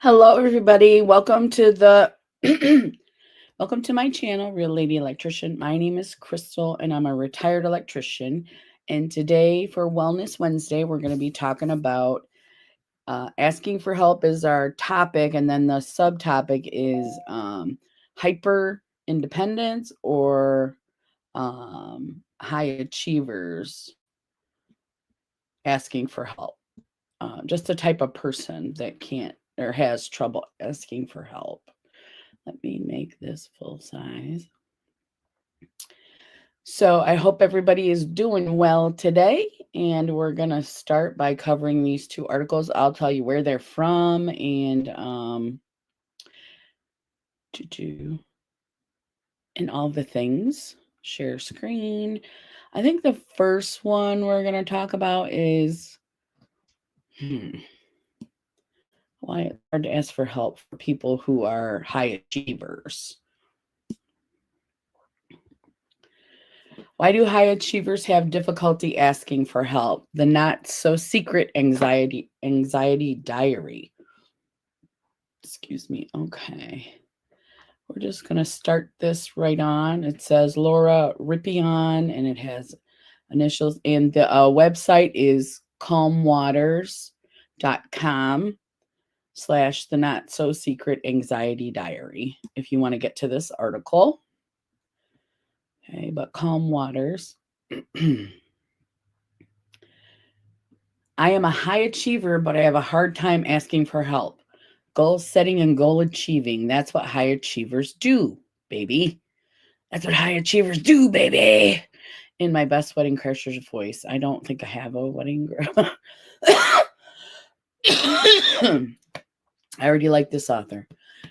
Hello, everybody. Welcome to the welcome to my channel, Real Lady Electrician. My name is Crystal, and I'm a retired electrician. And today, for Wellness Wednesday, we're going to be talking about asking for help is our topic, and then the subtopic is hyper independence or high achievers asking for help. Just a type of person that can't or has trouble asking for help. Let me make this full size. So I hope everybody is doing well today. And we're going to start by covering these two articles. I'll tell you where they're from and all the things. Share screen. I think the first one we're going to talk about is why it's hard to ask for help for people who are high achievers. Why do high achievers have difficulty asking for help? The not so secret anxiety diary. Excuse me. Okay. We're just going to start this right on. It says Laura Rippion and it has initials. And the website is calmwaters.com/the not so secret anxiety diary if you want to get to this article. Okay, but Calm Waters. I am a high achiever, but I have a hard time asking for help. Goal setting and goal achieving. That's what high achievers do, baby. That's what high achievers do, baby. In my best wedding crasher's voice. I don't think I have a wedding. I already like this author.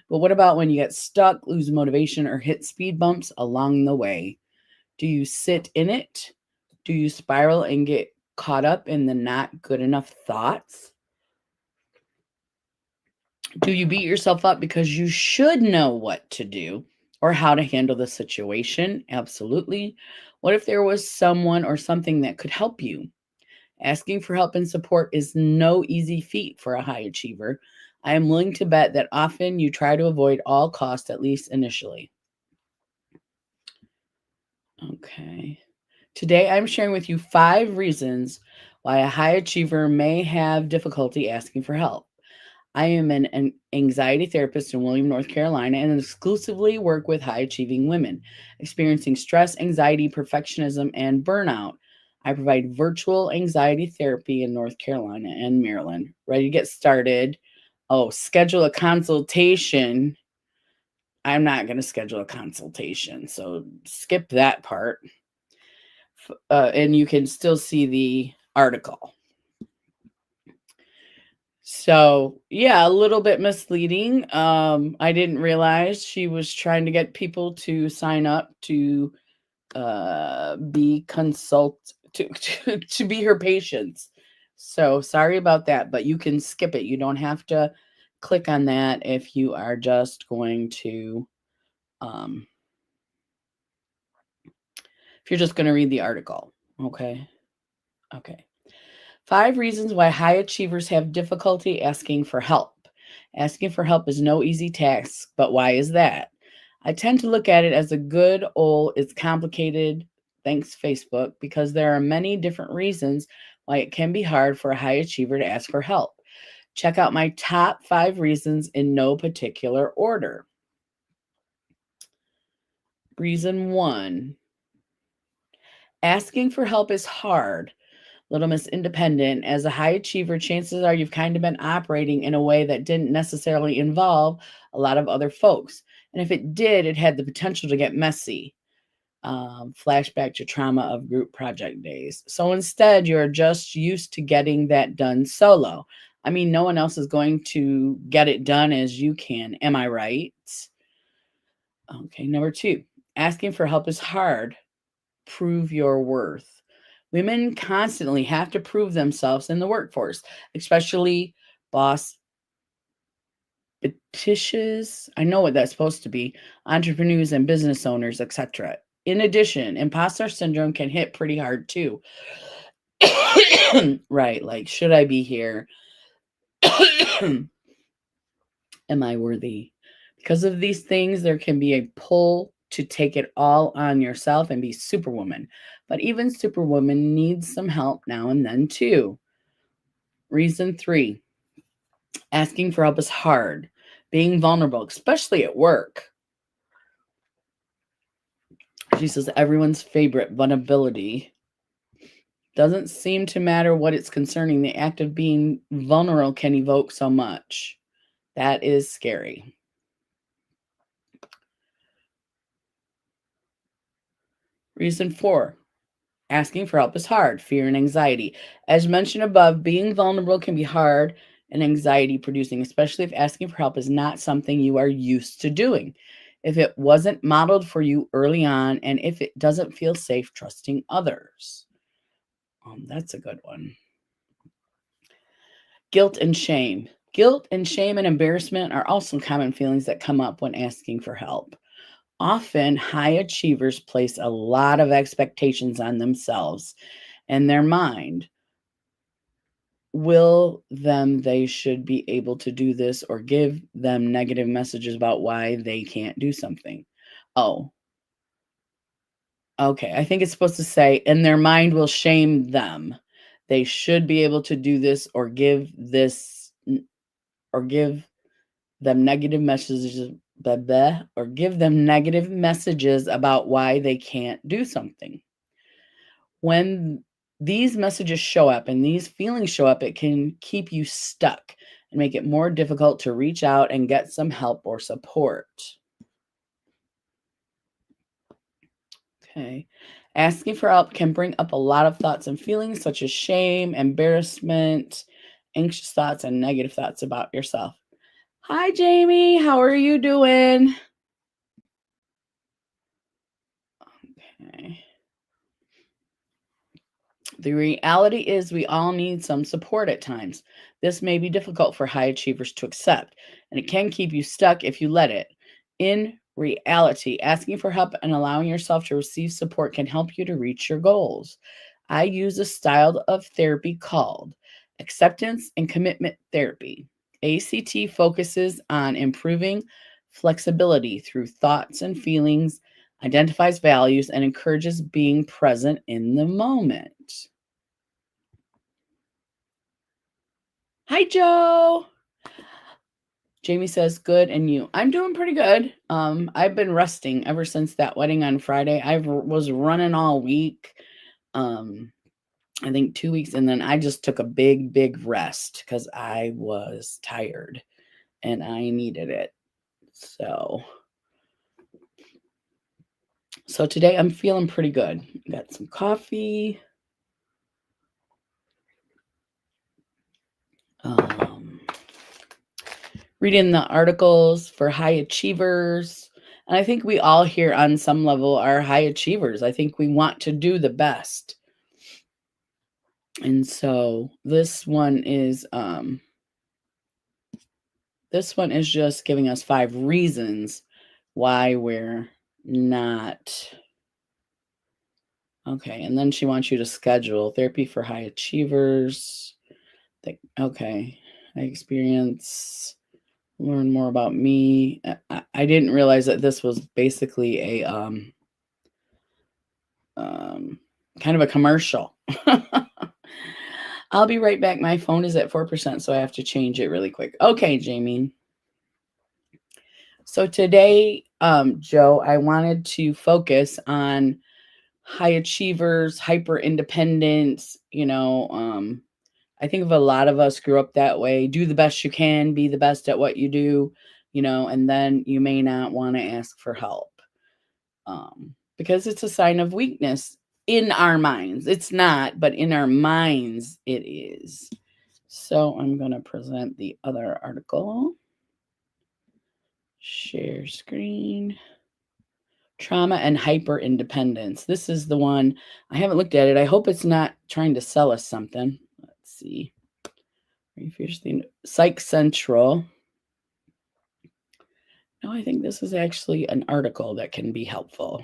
But what about when you get stuck, lose motivation, or hit speed bumps along the way? Do you sit in it? Do you spiral and get caught up in the not good enough thoughts? Do you beat yourself up because you should know what to do or how to handle the situation? Absolutely. What if there was someone or something that could help you? Asking for help and support is no easy feat for a high achiever. I am willing to bet that often you try to avoid all costs, at least initially. Okay. Today, I'm sharing with you 5 reasons why a high achiever may have difficulty asking for help. I am an anxiety therapist in William, North Carolina, and exclusively work with high achieving women experiencing stress, anxiety, perfectionism, and burnout. I provide virtual anxiety therapy in North Carolina and Maryland. Ready to get started? Oh, schedule a consultation. I'm not going to schedule a consultation, so skip that part. And you can still see the article. So yeah, a little bit misleading. I didn't realize she was trying to get people to sign up to be to be her patients. So sorry about that, but you can skip it. You don't have to click on that if you are just going to if you're just going to read the article. Okay. 5 reasons why high achievers have difficulty asking for help. Asking for help is no easy task, but why is that? I tend to look at it as a good old, it's complicated, thanks Facebook, because there are many different reasons why it can be hard for a high achiever to ask for help. Check out my top 5 reasons in no particular order. Reason 1, asking for help is hard. Little Miss Independent, as a high achiever, chances are you've kind of been operating in a way that didn't necessarily involve a lot of other folks. And if it did, it had the potential to get messy. Flashback to trauma of group project days. So instead, you're just used to getting that done solo. I mean, no one else is going to get it done as you can. Am I right? Okay, number 2, asking for help is hard. Prove your worth. Women constantly have to prove themselves in the workforce, especially boss bitches. I know what that's supposed to be. Entrepreneurs and business owners, etc. In addition, imposter syndrome can hit pretty hard too. Right, like, should I be here? Am I worthy? Because of these things, there can be a pull to take it all on yourself and be superwoman. But even superwoman needs some help now and then, too. Reason 3, asking for help is hard. Being vulnerable, especially at work. She says everyone's favorite vulnerability doesn't seem to matter what it's concerning. The act of being vulnerable can evoke so much. That is scary. Reason 4, asking for help is hard. Fear and anxiety. As mentioned above, being vulnerable can be hard and anxiety producing, especially if asking for help is not something you are used to doing. If it wasn't modeled for you early on, and if it doesn't feel safe trusting others. That's a good one. Guilt and shame. Guilt and shame and embarrassment are also common feelings that come up when asking for help. Often, high achievers place a lot of expectations on themselves and their mind. They should be able to do this, or give them negative messages about why they can't do something. Oh, okay. I think it's supposed to say, and their mind will shame them. They should be able to do this, or give them negative messages, blah, blah, or give them negative messages about why they can't do something. When these messages show up and these feelings show up, it can keep you stuck and make it more difficult to reach out and get some help or support. Okay. Asking for help can bring up a lot of thoughts and feelings such as shame, embarrassment, anxious thoughts, and negative thoughts about yourself. Hi, Jamie. How are you doing? Okay. The reality is we all need some support at times. This may be difficult for high achievers to accept, and it can keep you stuck if you let it. In reality, asking for help and allowing yourself to receive support can help you to reach your goals. I use a style of therapy called acceptance and commitment therapy. ACT focuses on improving flexibility through thoughts and feelings, identifies values, and encourages being present in the moment. Hi, Joe. Jamie says, good, and you? I'm doing pretty good. I've been resting ever since that wedding on Friday. I was running all week. I think 2 weeks, and then I just took a big rest because I was tired and I needed it. So today I'm feeling pretty good. Got some coffee. Reading the articles for high achievers. And I think we all here on some level are high achievers. I think we want to do the best. And so this one is just giving us 5 reasons why we're not. Okay, and then she wants you to schedule therapy for high achievers. Okay, I experience, learn more about me. I didn't realize that this was basically a kind of a commercial. I'll be right back. My phone is at 4%, so I have to change it really quick. Okay, Jamie. So today, Joe, I wanted to focus on high achievers, hyper independence. I think of a lot of us grew up that way. Do the best you can, be the best at what you do, and then you may not want to ask for help because it's a sign of weakness in our minds. It's not, but in our minds, it is. So I'm going to present the other article. Share screen. Trauma and hyper independence. This is the one. I haven't looked at it. I hope it's not trying to sell us something. Let's see. Psych Central. No, I think this is actually an article that can be helpful.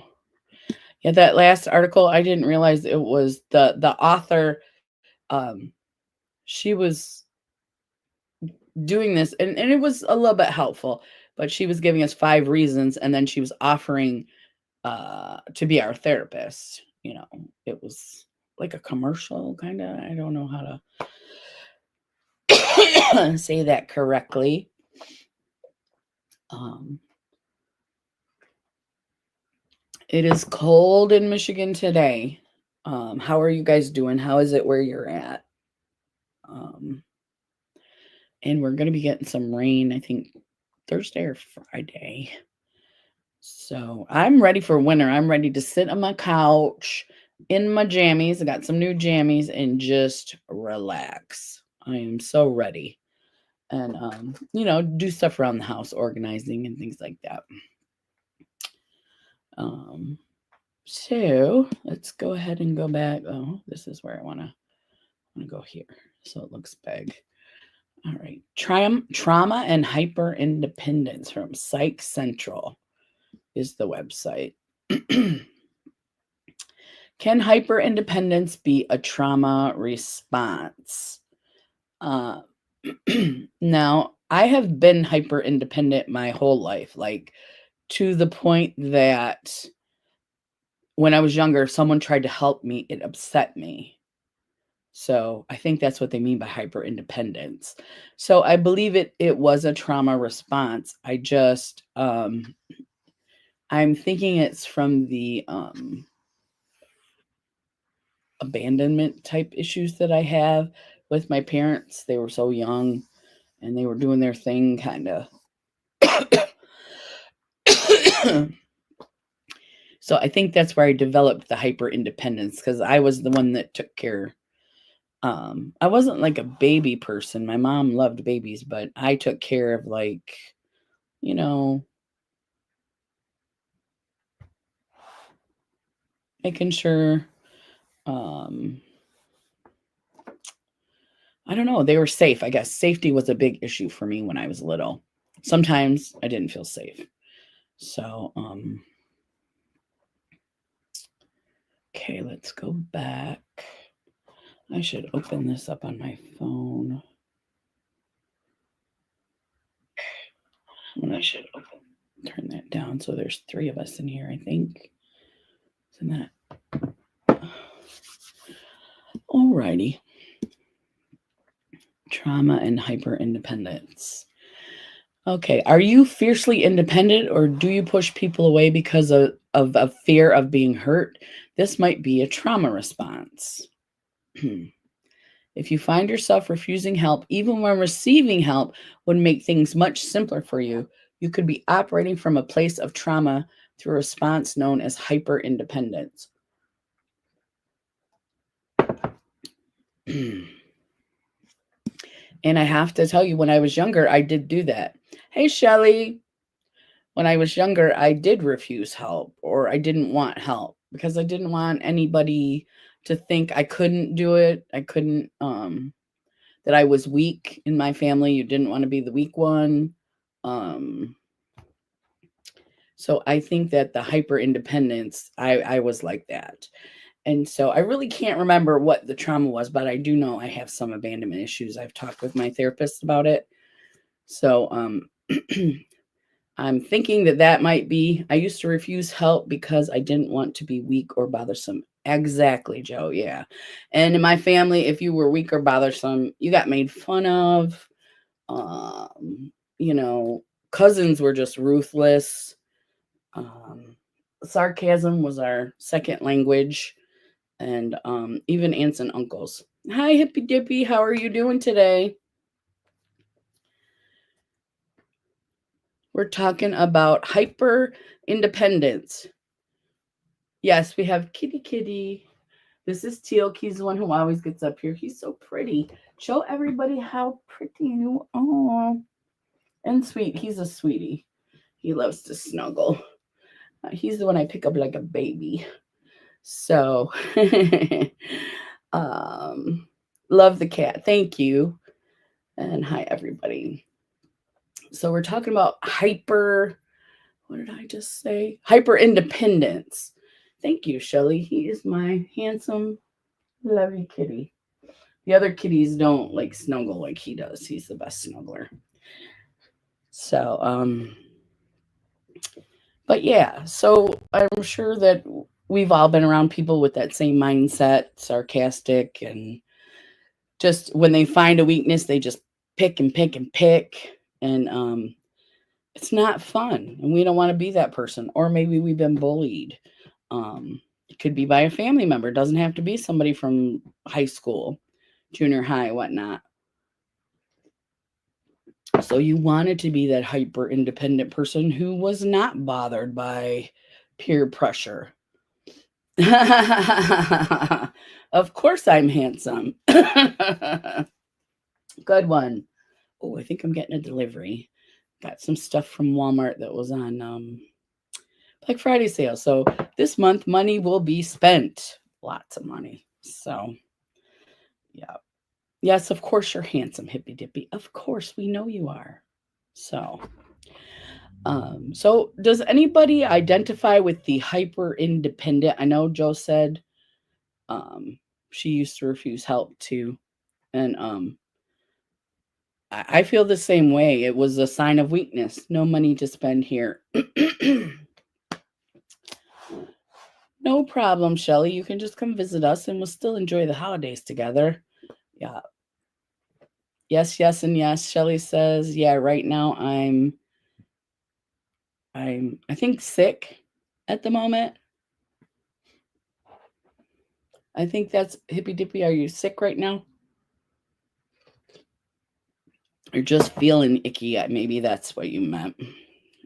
Yeah, that last article, I didn't realize it was the author. She was doing this, and it was a little bit helpful, but she was giving us 5 reasons, and then she was offering to be our therapist. It was like a commercial kind of. I don't know how to say that correctly. It is cold in Michigan today. How are you guys doing? How is it where you're at? And we're going to be getting some rain, I think Thursday or Friday. So I'm ready for winter. I'm ready to sit on my couch in my jammies. I got some new jammies and just relax. I am so ready. And, do stuff around the house, organizing and things like that. So let's go ahead and go back. Oh, this is where I want to go here. So it looks big. All right. Trauma and Hyper-Independence from Psych Central is the website. Can hyper-independence be a trauma response? Now, I have been hyper-independent my whole life, like to the point that when I was younger, if someone tried to help me, it upset me. So I think that's what they mean by hyper-independence. So I believe it was a trauma response. I just, I'm thinking it's from the abandonment type issues that I have with my parents. They were so young and they were doing their thing kind of. So I think that's where I developed the hyper-independence, because I was the one that took care. I wasn't like a baby person. My mom loved babies, but I took care of, like, making sure, I don't know, they were safe. I guess safety was a big issue for me when I was little. Sometimes I didn't feel safe. So, okay, let's go back. I should open this up on my phone. I should turn that down. So there's 3 of us in here, I think. Isn't that? Alrighty. Trauma and hyper-independence. Okay. Are you fiercely independent, or do you push people away because of a fear of being hurt? This might be a trauma response. If you find yourself refusing help, even when receiving help would make things much simpler for you, you could be operating from a place of trauma through a response known as hyper-independence. And I have to tell you, when I was younger, I did do that. Hey, Shelly. When I was younger, I did refuse help, or I didn't want help because I didn't want anybody to think I couldn't do it. I couldn't, that I was weak in my family. You didn't want to be the weak one. So I think that the hyper-independence, I was like that. And so I really can't remember what the trauma was, but I do know I have some abandonment issues. I've talked with my therapist about it. So I'm thinking that might be, I used to refuse help because I didn't want to be weak or bothersome. Exactly, Joe. Yeah. And in my family, if you were weak or bothersome, you got made fun of. Cousins were just ruthless. Sarcasm was our second language. And even aunts and uncles. Hi, Hippy Dippy. How are you doing today? We're talking about hyper-independence. Yes, we have Kitty. This is Teal. He's the one who always gets up here. He's so pretty. Show everybody how pretty you are. And sweet. He's a sweetie. He loves to snuggle. He's the one I pick up like a baby. So, love the cat. Thank you. And hi, everybody. So we're talking about what did I just say? Hyper-independence. Thank you, Shelly. He is my handsome, lovely kitty. The other kitties don't like snuggle like he does. He's the best snuggler. So, but yeah, so I'm sure that we've all been around people with that same mindset, sarcastic, and just when they find a weakness, they just pick and pick and pick. And it's not fun. And we don't want to be that person. Or maybe we've been bullied. It could be by a family member. It doesn't have to be somebody from high school, junior high, whatnot. So you wanted to be that hyper independent person who was not bothered by peer pressure. Of course I'm handsome. Good one. Oh, I think I'm getting a delivery. Got some stuff from Walmart that was on Black Friday sale. So this month money will be spent. Lots of money. So yeah. Yes, of course you're handsome, hippy dippy. Of course we know you are. So so does anybody identify with the hyper independent? I know Joe said she used to refuse help too. And I feel the same way. It was a sign of weakness. No money to spend here. No problem, Shelly. You can just come visit us and we'll still enjoy the holidays together. Yeah. Yes, yes, and yes. Shelly says, yeah, right now I think sick at the moment. I think that's hippy dippy. Are you sick right now? You're just feeling icky. Maybe that's what you meant.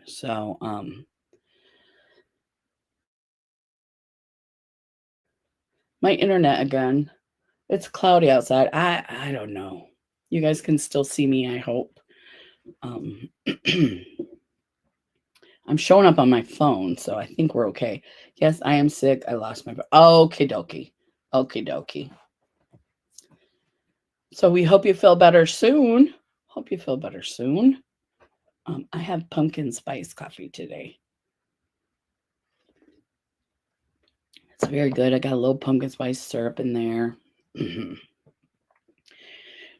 So, my internet again. It's cloudy outside. I don't know. You guys can still see me, I hope. I'm showing up on my phone, so I think we're okay. Yes, I am sick. I lost my. Okie dokie. Okie dokie. So we hope you feel better soon. Hope you feel better soon. I have pumpkin spice coffee today. It's very good. I got a little pumpkin spice syrup in there.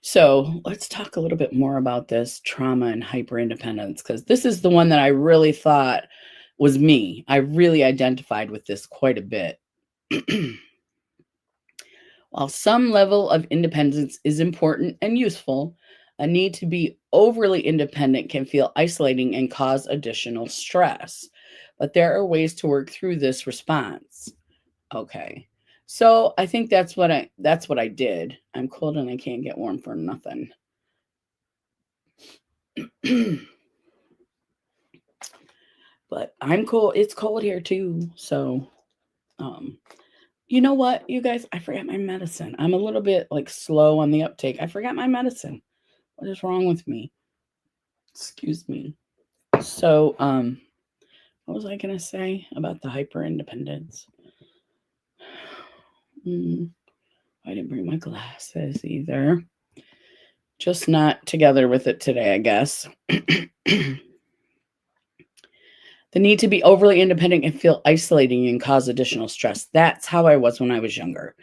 So let's talk a little bit more about this trauma and hyperindependence, because this is the one that I really thought was me. I really identified with this quite a bit. While some level of independence is important and useful, a need to be overly independent can feel isolating and cause additional stress. But there are ways to work through this response. Okay. So I think that's what I did. I'm cold and I can't get warm for nothing. But I'm cold. It's cold here too. So you know what, you guys? I forgot my medicine. I'm a little bit like slow on the uptake. I forgot my medicine. What is wrong with me? Excuse me. So, what was I gonna say about the hyper independence? I didn't bring my glasses either. Just not together with it today, I guess. The need to be overly independent can feel isolating and cause additional stress. That's how I was when I was younger.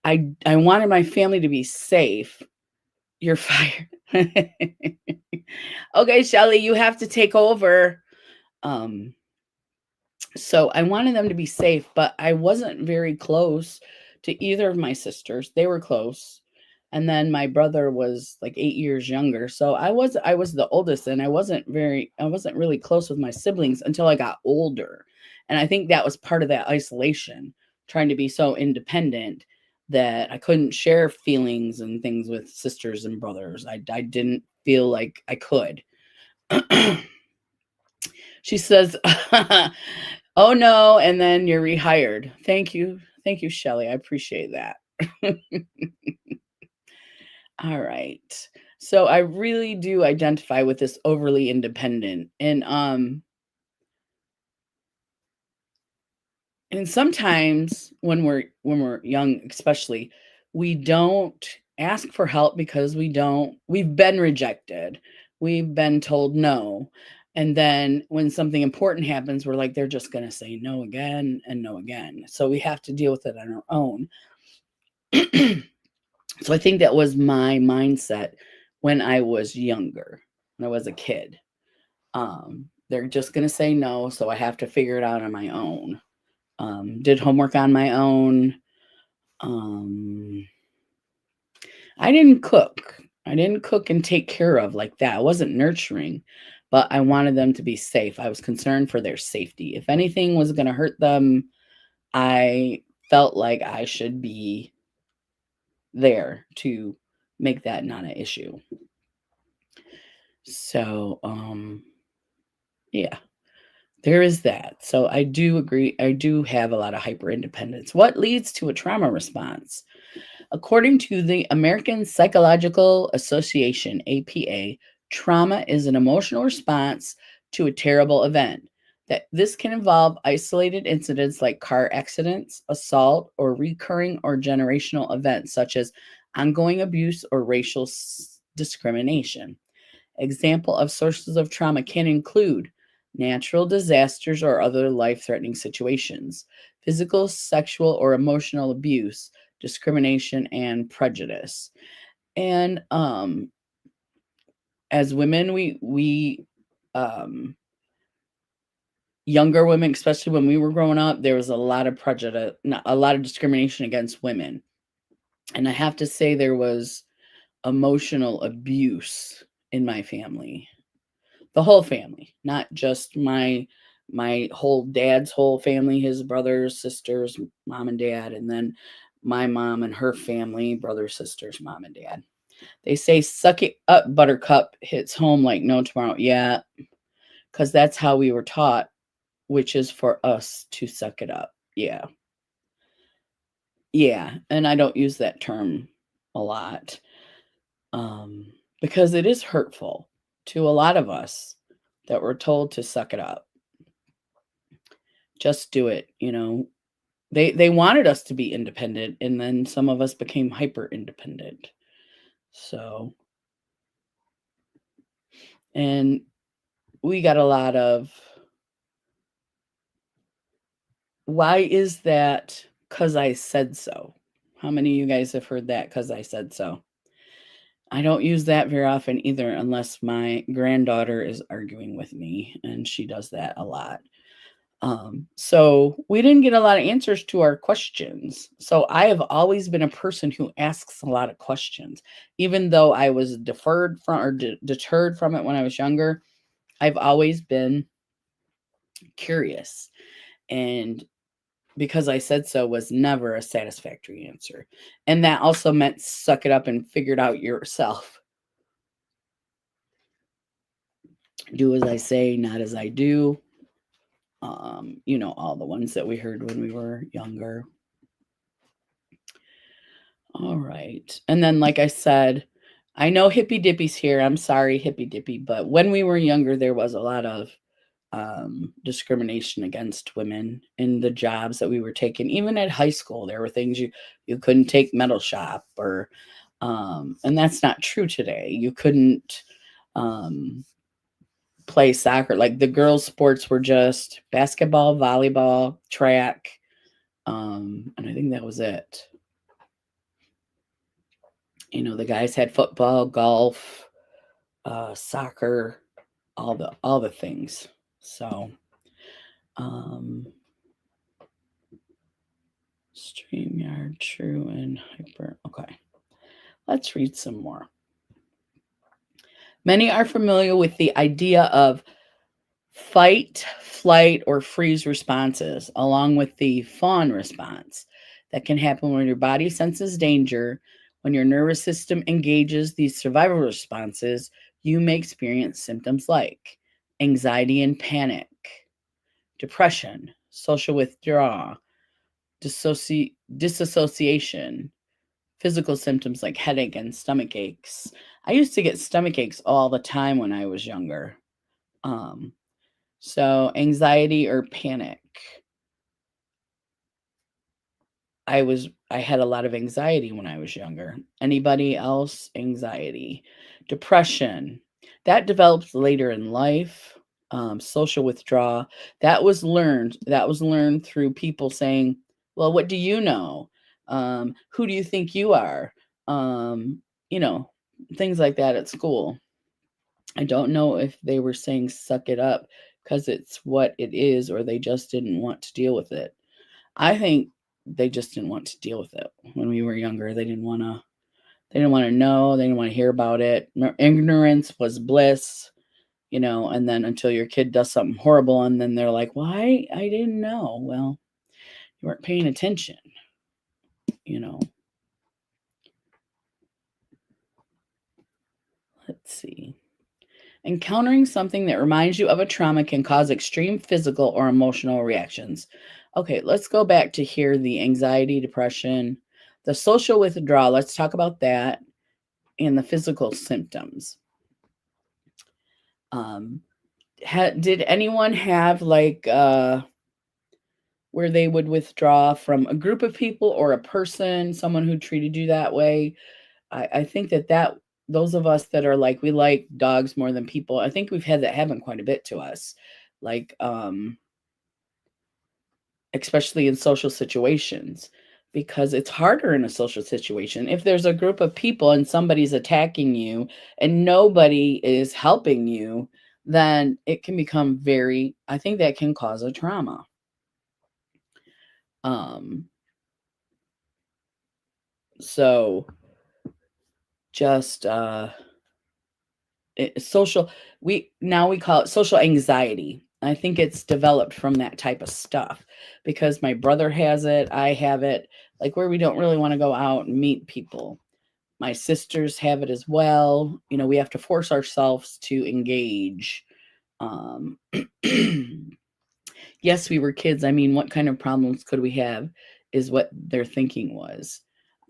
I wanted my family to be safe. You're fired. Okay, Shelly, you have to take over. So I wanted them to be safe, but I wasn't very close to either of my sisters. They were close. And then my brother was like 8 years younger. So I was the oldest, and I wasn't really close with my siblings until I got older. And I think that was part of that isolation, trying to be so independent that I couldn't share feelings and things with sisters and brothers. I didn't feel like I could. She says, oh no, and then you're rehired. Thank you, Shelly. I appreciate that. All right. So I really do identify with this overly independent. And sometimes when we're young, especially, we don't ask for help because we've been rejected. We've been told no. And then when something important happens, we're like, they're just going to say no again and no again. So we have to deal with it on our own. So I think that was my mindset when I was younger, when I was a kid. They're just going to say no, so I have to figure it out on my own. Did homework on my own. Um, I didn't cook. I didn't cook and take care of like that. I wasn't nurturing, but I wanted them to be safe. I was concerned for their safety. If anything was going to hurt them, I felt like I should be there to make that not an issue. So, yeah, there is that. So I do agree. I do have a lot of hyper independence. What leads to a trauma response? According to the American Psychological Association, APA, trauma is an emotional response to a terrible event. That this can involve isolated incidents like car accidents, assault, or recurring or generational events such as ongoing abuse or racial discrimination. Example of sources of trauma can include natural disasters or other life-threatening situations, physical, sexual, or emotional abuse, discrimination, and prejudice. And as women, we um, younger women, especially when we were growing up, there was a lot of prejudice, a lot of discrimination against women. And I have to say, there was emotional abuse in my family, the whole family, not just my whole dad's whole family, his brothers, sisters, mom and dad, and then my mom and her family, brothers, sisters, mom and dad. They say suck it up, buttercup, hits home like no tomorrow. Yeah, because that's how we were taught, which is for us to suck it up. Yeah. Yeah. And I don't use that term a lot, um, because it is hurtful to a lot of us that we're told to suck it up. Just do it. They wanted us to be independent, and then some of us became hyper independent. So, and we got a lot of, why is that? Because I said so. How many of you guys have heard that? Because I said so. I don't use that very often either, unless my granddaughter is arguing with me, and she does that a lot. So we didn't get a lot of answers to our questions. So I have always been a person who asks a lot of questions, even though I was deferred from or deterred from it when I was younger. I've always been curious, and because I said so was never a satisfactory answer. And that also meant suck it up and figure it out yourself. Do as I say, not as I do. All the ones that we heard when we were younger. All right. And then, like I said, I know Hippy Dippy's here. I'm sorry, Hippy Dippy, but when we were younger, there was a lot of discrimination against women in the jobs that we were taking. Even at high school, there were things you couldn't take metal shop, or and that's not true today. You couldn't play soccer. Like the girls' sports were just basketball, volleyball, track, and I think that was it. The guys had football, golf, soccer, all the things. So, um, StreamYard, True, and Hyper. Okay, let's read some more. Many are familiar with the idea of fight, flight, or freeze responses, along with the fawn response that can happen when your body senses danger. When your nervous system engages these survival responses, you may experience symptoms like anxiety and panic, depression, social withdrawal, disassociation, physical symptoms like headache and stomach aches. I used to get stomach aches all the time when I was younger. Um, so anxiety or panic. I had a lot of anxiety when I was younger. Anybody else? Anxiety. Depression. That develops later in life. Social withdrawal. That was learned. That was learned through people saying, well, what do you know? Who do you think you are? um, you know, things like that at school. I don't know if they were saying suck it up because it's what it is, or they just didn't want to deal with it. I think they just didn't want to deal with it when we were younger. They didn't want to know, they didn't want to hear about it. Ignorance was bliss, and then until your kid does something horrible and then they're like, "Why? I didn't know." Well, you weren't paying attention, you know. Let's see. Encountering something that reminds you of a trauma can cause extreme physical or emotional reactions. Okay, let's go back to here the anxiety, depression, the social withdrawal. Let's talk about that and the physical symptoms. Um, did anyone have like where they would withdraw from a group of people or a person, someone who treated you that way? I think that those of us that are like, we like dogs more than people, I think we've had that happen quite a bit to us. Like, especially in social situations, because it's harder in a social situation. If there's a group of people and somebody's attacking you and nobody is helping you, then it can become I think that can cause a trauma. Um, so just social, we call it social anxiety. I think it's developed from that type of stuff because my brother has it, I have it, like where we don't really want to go out and meet people. My sisters have it as well. We have to force ourselves to engage. um yes, we were kids. I mean, what kind of problems could we have is what their thinking was.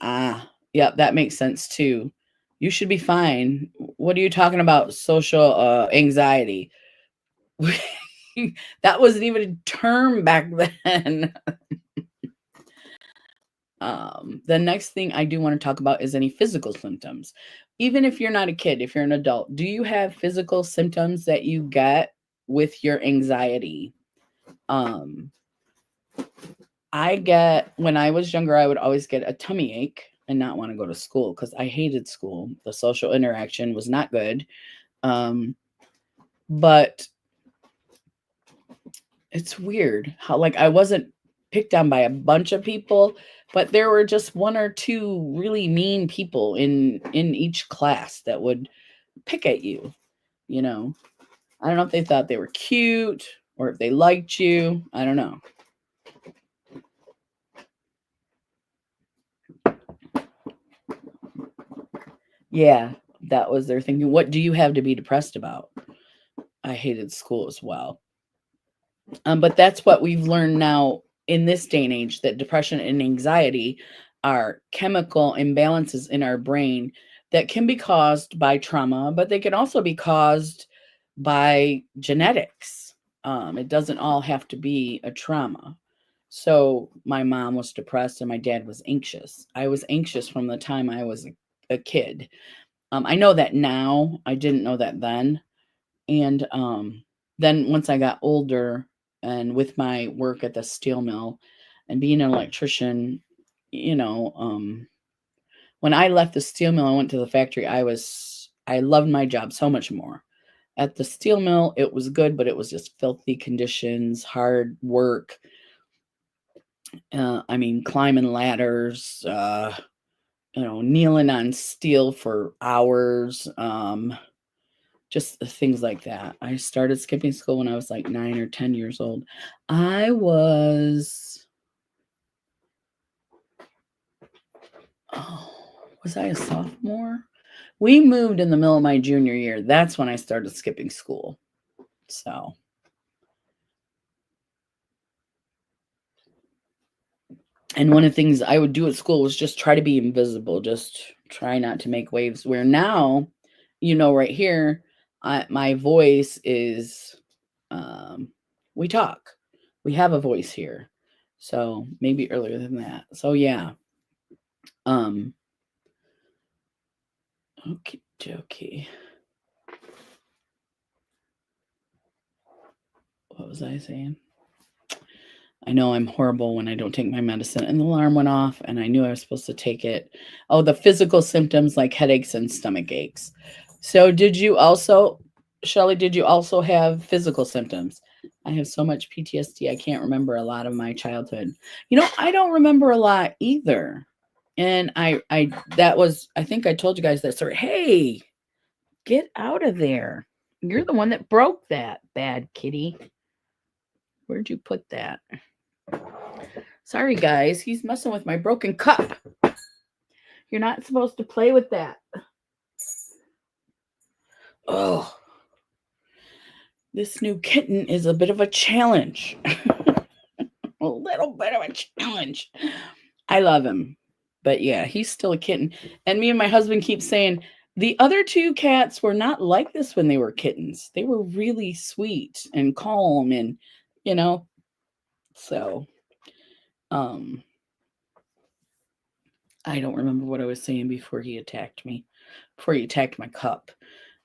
Yeah, that makes sense too. You should be fine. What are you talking about? Social anxiety. That wasn't even a term back then. The next thing I do want to talk about is any physical symptoms. Even if you're not a kid, if you're an adult, do you have physical symptoms that you get with your anxiety? Um, when I was younger, I would always get a tummy ache and not want to go to school because I hated school. The social interaction was not good. But it's weird how, like, I wasn't picked on by a bunch of people, but there were just one or two really mean people in each class that would pick at you, you know. I don't know if they thought they were cute or if they liked you. I don't know. Yeah, that was their thinking. What do you have to be depressed about? I hated school as well. But that's what we've learned now in this day and age, that depression and anxiety are chemical imbalances in our brain that can be caused by trauma, but they can also be caused by genetics. It doesn't all have to be a trauma. So my mom was depressed and my dad was anxious. I was anxious from the time I was a kid. I know that now. I didn't know that then. And then once I got older and with my work at the steel mill and being an electrician, you know, when I left the steel mill, I went to the factory. I loved my job so much more. At the steel mill, it was good, but it was just filthy conditions, hard work. I mean, climbing ladders, kneeling on steel for hours. Just things like that. I started skipping school when I was like 9 or 10 years old. I was was I a sophomore? We moved in the middle of my junior year. That's when I started skipping school. So, and one of the things I would do at school was just try to be invisible, just try not to make waves. Where now, right here, my voice is, we talk. We have a voice here. So maybe earlier than that. So yeah. Um, okay, okay. What was I saying? I know I'm horrible when I don't take my medicine. And the alarm went off and I knew I was supposed to take it. Oh, the physical symptoms like headaches and stomach aches. So did you also, Shelley, did you also have physical symptoms? I have so much PTSD. I can't remember a lot of my childhood. I don't remember a lot either. And I think I told you guys that story. Hey, get out of there. You're the one that broke that, bad kitty. Where'd you put that? Sorry, guys. He's messing with my broken cup. You're not supposed to play with that. Oh, this new kitten is a bit of a challenge. A little bit of a challenge. I love him. But yeah, he's still a kitten. And me and my husband keep saying, the other two cats were not like this when they were kittens. They were really sweet and calm and, so I don't remember what I was saying before he attacked my cup.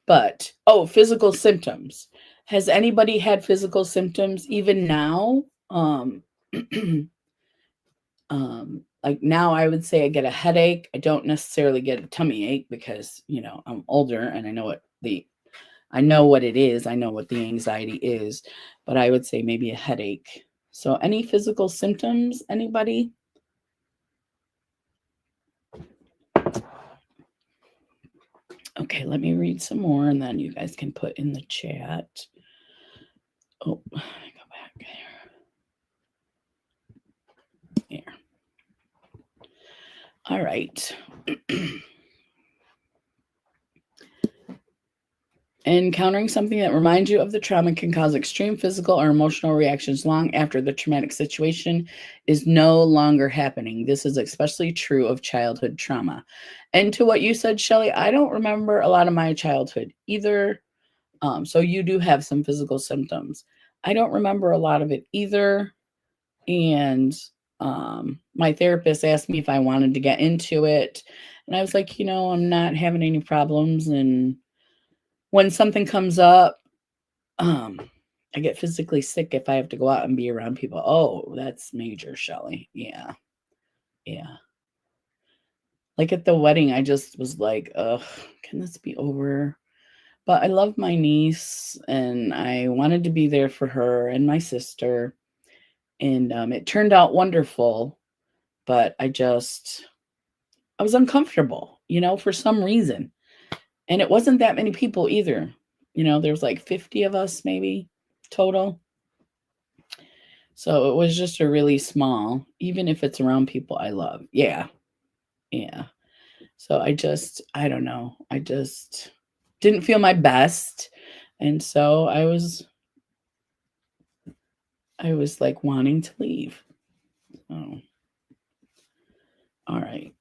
But, physical symptoms. Has anybody had physical symptoms even now? Like now I would say I get a headache. I don't necessarily get a tummy ache because, I'm older and I know what it is. I know what the anxiety is, but I would say maybe a headache. So any physical symptoms, anybody? Okay, let me read some more and then you guys can put in the chat. Oh, go back here. All right. Encountering something that reminds you of the trauma can cause extreme physical or emotional reactions long after the traumatic situation is no longer happening. This is especially true of childhood trauma. And to what you said, Shelley, I don't remember a lot of my childhood either. So you do have some physical symptoms. I don't remember a lot of it either. And my therapist asked me if I wanted to get into it. And I was like, I'm not having any problems. And when something comes up, I get physically sick if I have to go out and be around people. Oh, that's major, Shelley. Yeah. Yeah. Like at the wedding, I just was like, ugh, can this be over? But I love my niece and I wanted to be there for her and my sister. And it turned out wonderful, but I was uncomfortable, for some reason. And it wasn't that many people either. There was like 50 of us maybe total. So it was just a really small, even if it's around people I love. Yeah. Yeah. So I don't know. I just didn't feel my best. And so I was like wanting to leave. Oh. All right.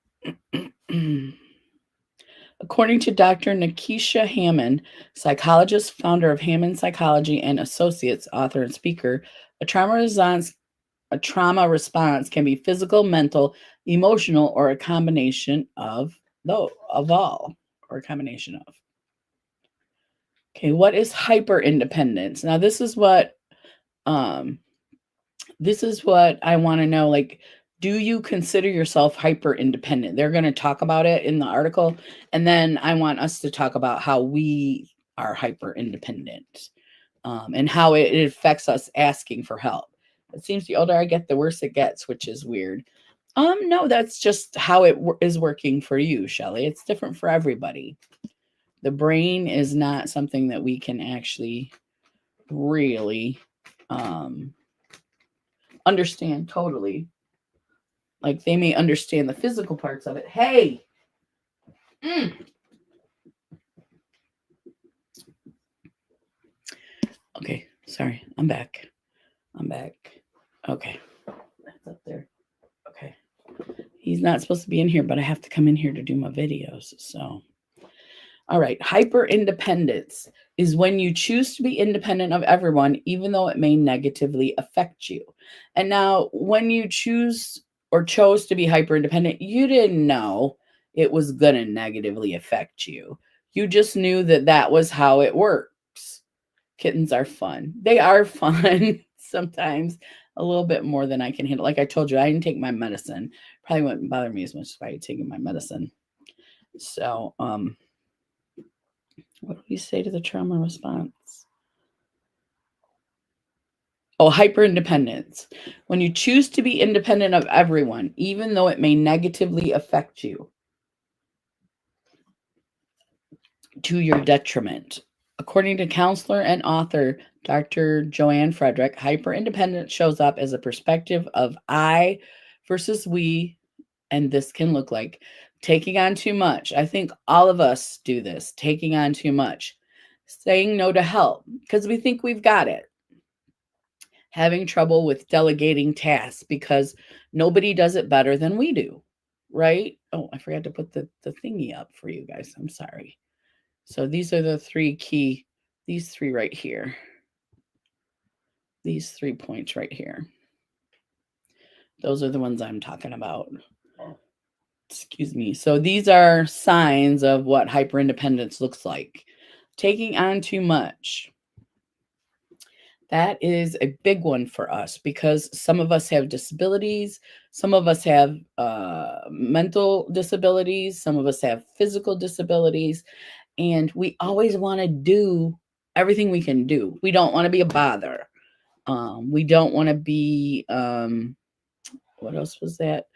According to Dr. Nikisha Hammond, psychologist, founder of Hammond Psychology and Associates, author and speaker, a trauma response can be physical, mental, emotional, or a combination of all, or a combination of. Okay, what is hyper independence? Now, this is what I want to know. Like, do you consider yourself hyper independent? They're going to talk about it in the article. And then I want us to talk about how we are hyper independent and how it affects us asking for help. It seems the older I get, the worse it gets, which is weird. No, that's just how it is working for you, Shelley. It's different for everybody. The brain is not something that we can actually really understand totally. Like they may understand the physical parts of it. Hey. Okay, sorry. I'm back. Okay. That's up there. Okay. He's not supposed to be in here, but I have to come in here to do my videos. So, all right. Hyper independence is when you choose to be independent of everyone, even though it may negatively affect you. And now, when you chose to be hyper independent, you didn't know it was going to negatively affect you. You just knew that was how it works. Kittens are fun. They are fun. sometimes a little bit more than I can handle. Like I told you, I didn't take my medicine. Probably wouldn't bother me as much if I had taken my medicine. So, what do you say to the trauma response? Oh, hyperindependence. When you choose to be independent of everyone, even though it may negatively affect you to your detriment. According to counselor and author Dr. Joanne Frederick, hyperindependence shows up as a perspective of I versus we, and this can look like taking on too much. I think all of us do this, taking on too much, saying no to help because we think we've got it, having trouble with delegating tasks because nobody does it better than we do, right? Oh, I forgot to put the thingy up for you guys. I'm sorry. So these are the these three right here. These 3 points right here. Those are the ones I'm talking about. Excuse me. So these are signs of what hyperindependence looks like. Taking on too much. That is a big one for us because some of us have disabilities. Some of us have mental disabilities. Some of us have physical disabilities. And we always want to do everything we can do. We don't want to be a bother. We don't want to be, what else was that,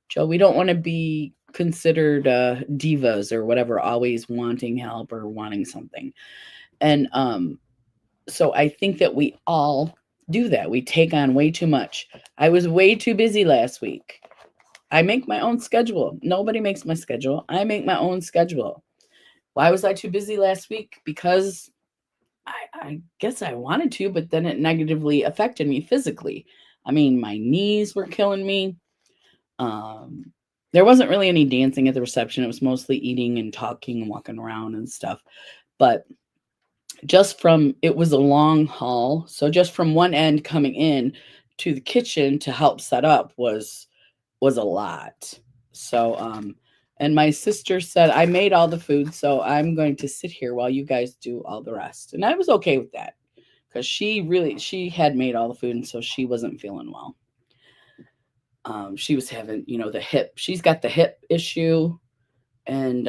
Joe? We don't want to be considered divas or whatever, always wanting help or wanting something. And so I think that we all do that. We take on way too much. I was way too busy last week. I make my own schedule. Nobody makes my schedule. I make my own schedule. Why was I too busy last week? Because I guess I wanted to, but then it negatively affected me physically. I mean, my knees were killing me. There wasn't really any dancing at the reception. It was mostly eating and talking and walking around and stuff. But it was a long haul. So just from one end coming in to the kitchen to help set up was a lot. So, and my sister said, I made all the food, so I'm going to sit here while you guys do all the rest. And I was okay with that because she had made all the food, and so she wasn't feeling well. She was having, she's got the hip issue, and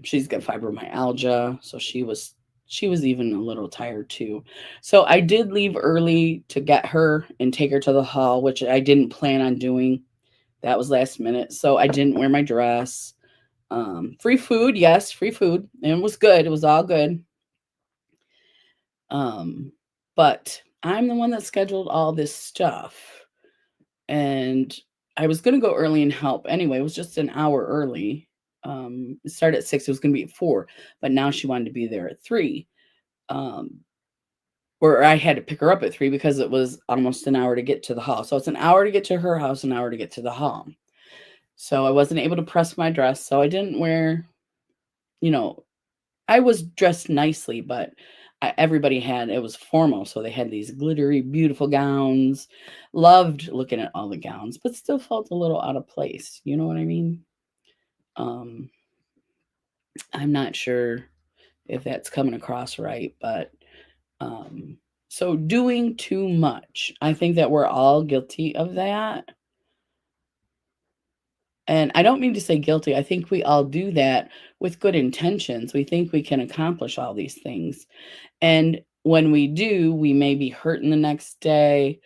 she's got fibromyalgia, so she was even a little tired too. So I did leave early to get her and take her to the hall, which I didn't plan on doing. That was last minute. So I didn't wear my dress. Free food. Yes, free food. And it was good. It was all good. But I'm the one that scheduled all this stuff. And I was going to go early and help anyway. It was just an hour early. It started at 6. It was going to be at 4. But now she wanted to be there at 3. Or I had to pick her up at 3 because it was almost an hour to get to the hall. So it's an hour to get to her house, an hour to get to the hall. So I wasn't able to press my dress. So I didn't wear, I was dressed nicely, but it was formal. So they had these glittery, beautiful gowns. Loved looking at all the gowns, but still felt a little out of place. You know what I mean? I'm not sure if that's coming across right, but so doing too much. I think that we're all guilty of that. And I don't mean to say guilty. I think we all do that with good intentions. We think we can accomplish all these things. And when we do, we may be hurting the next day.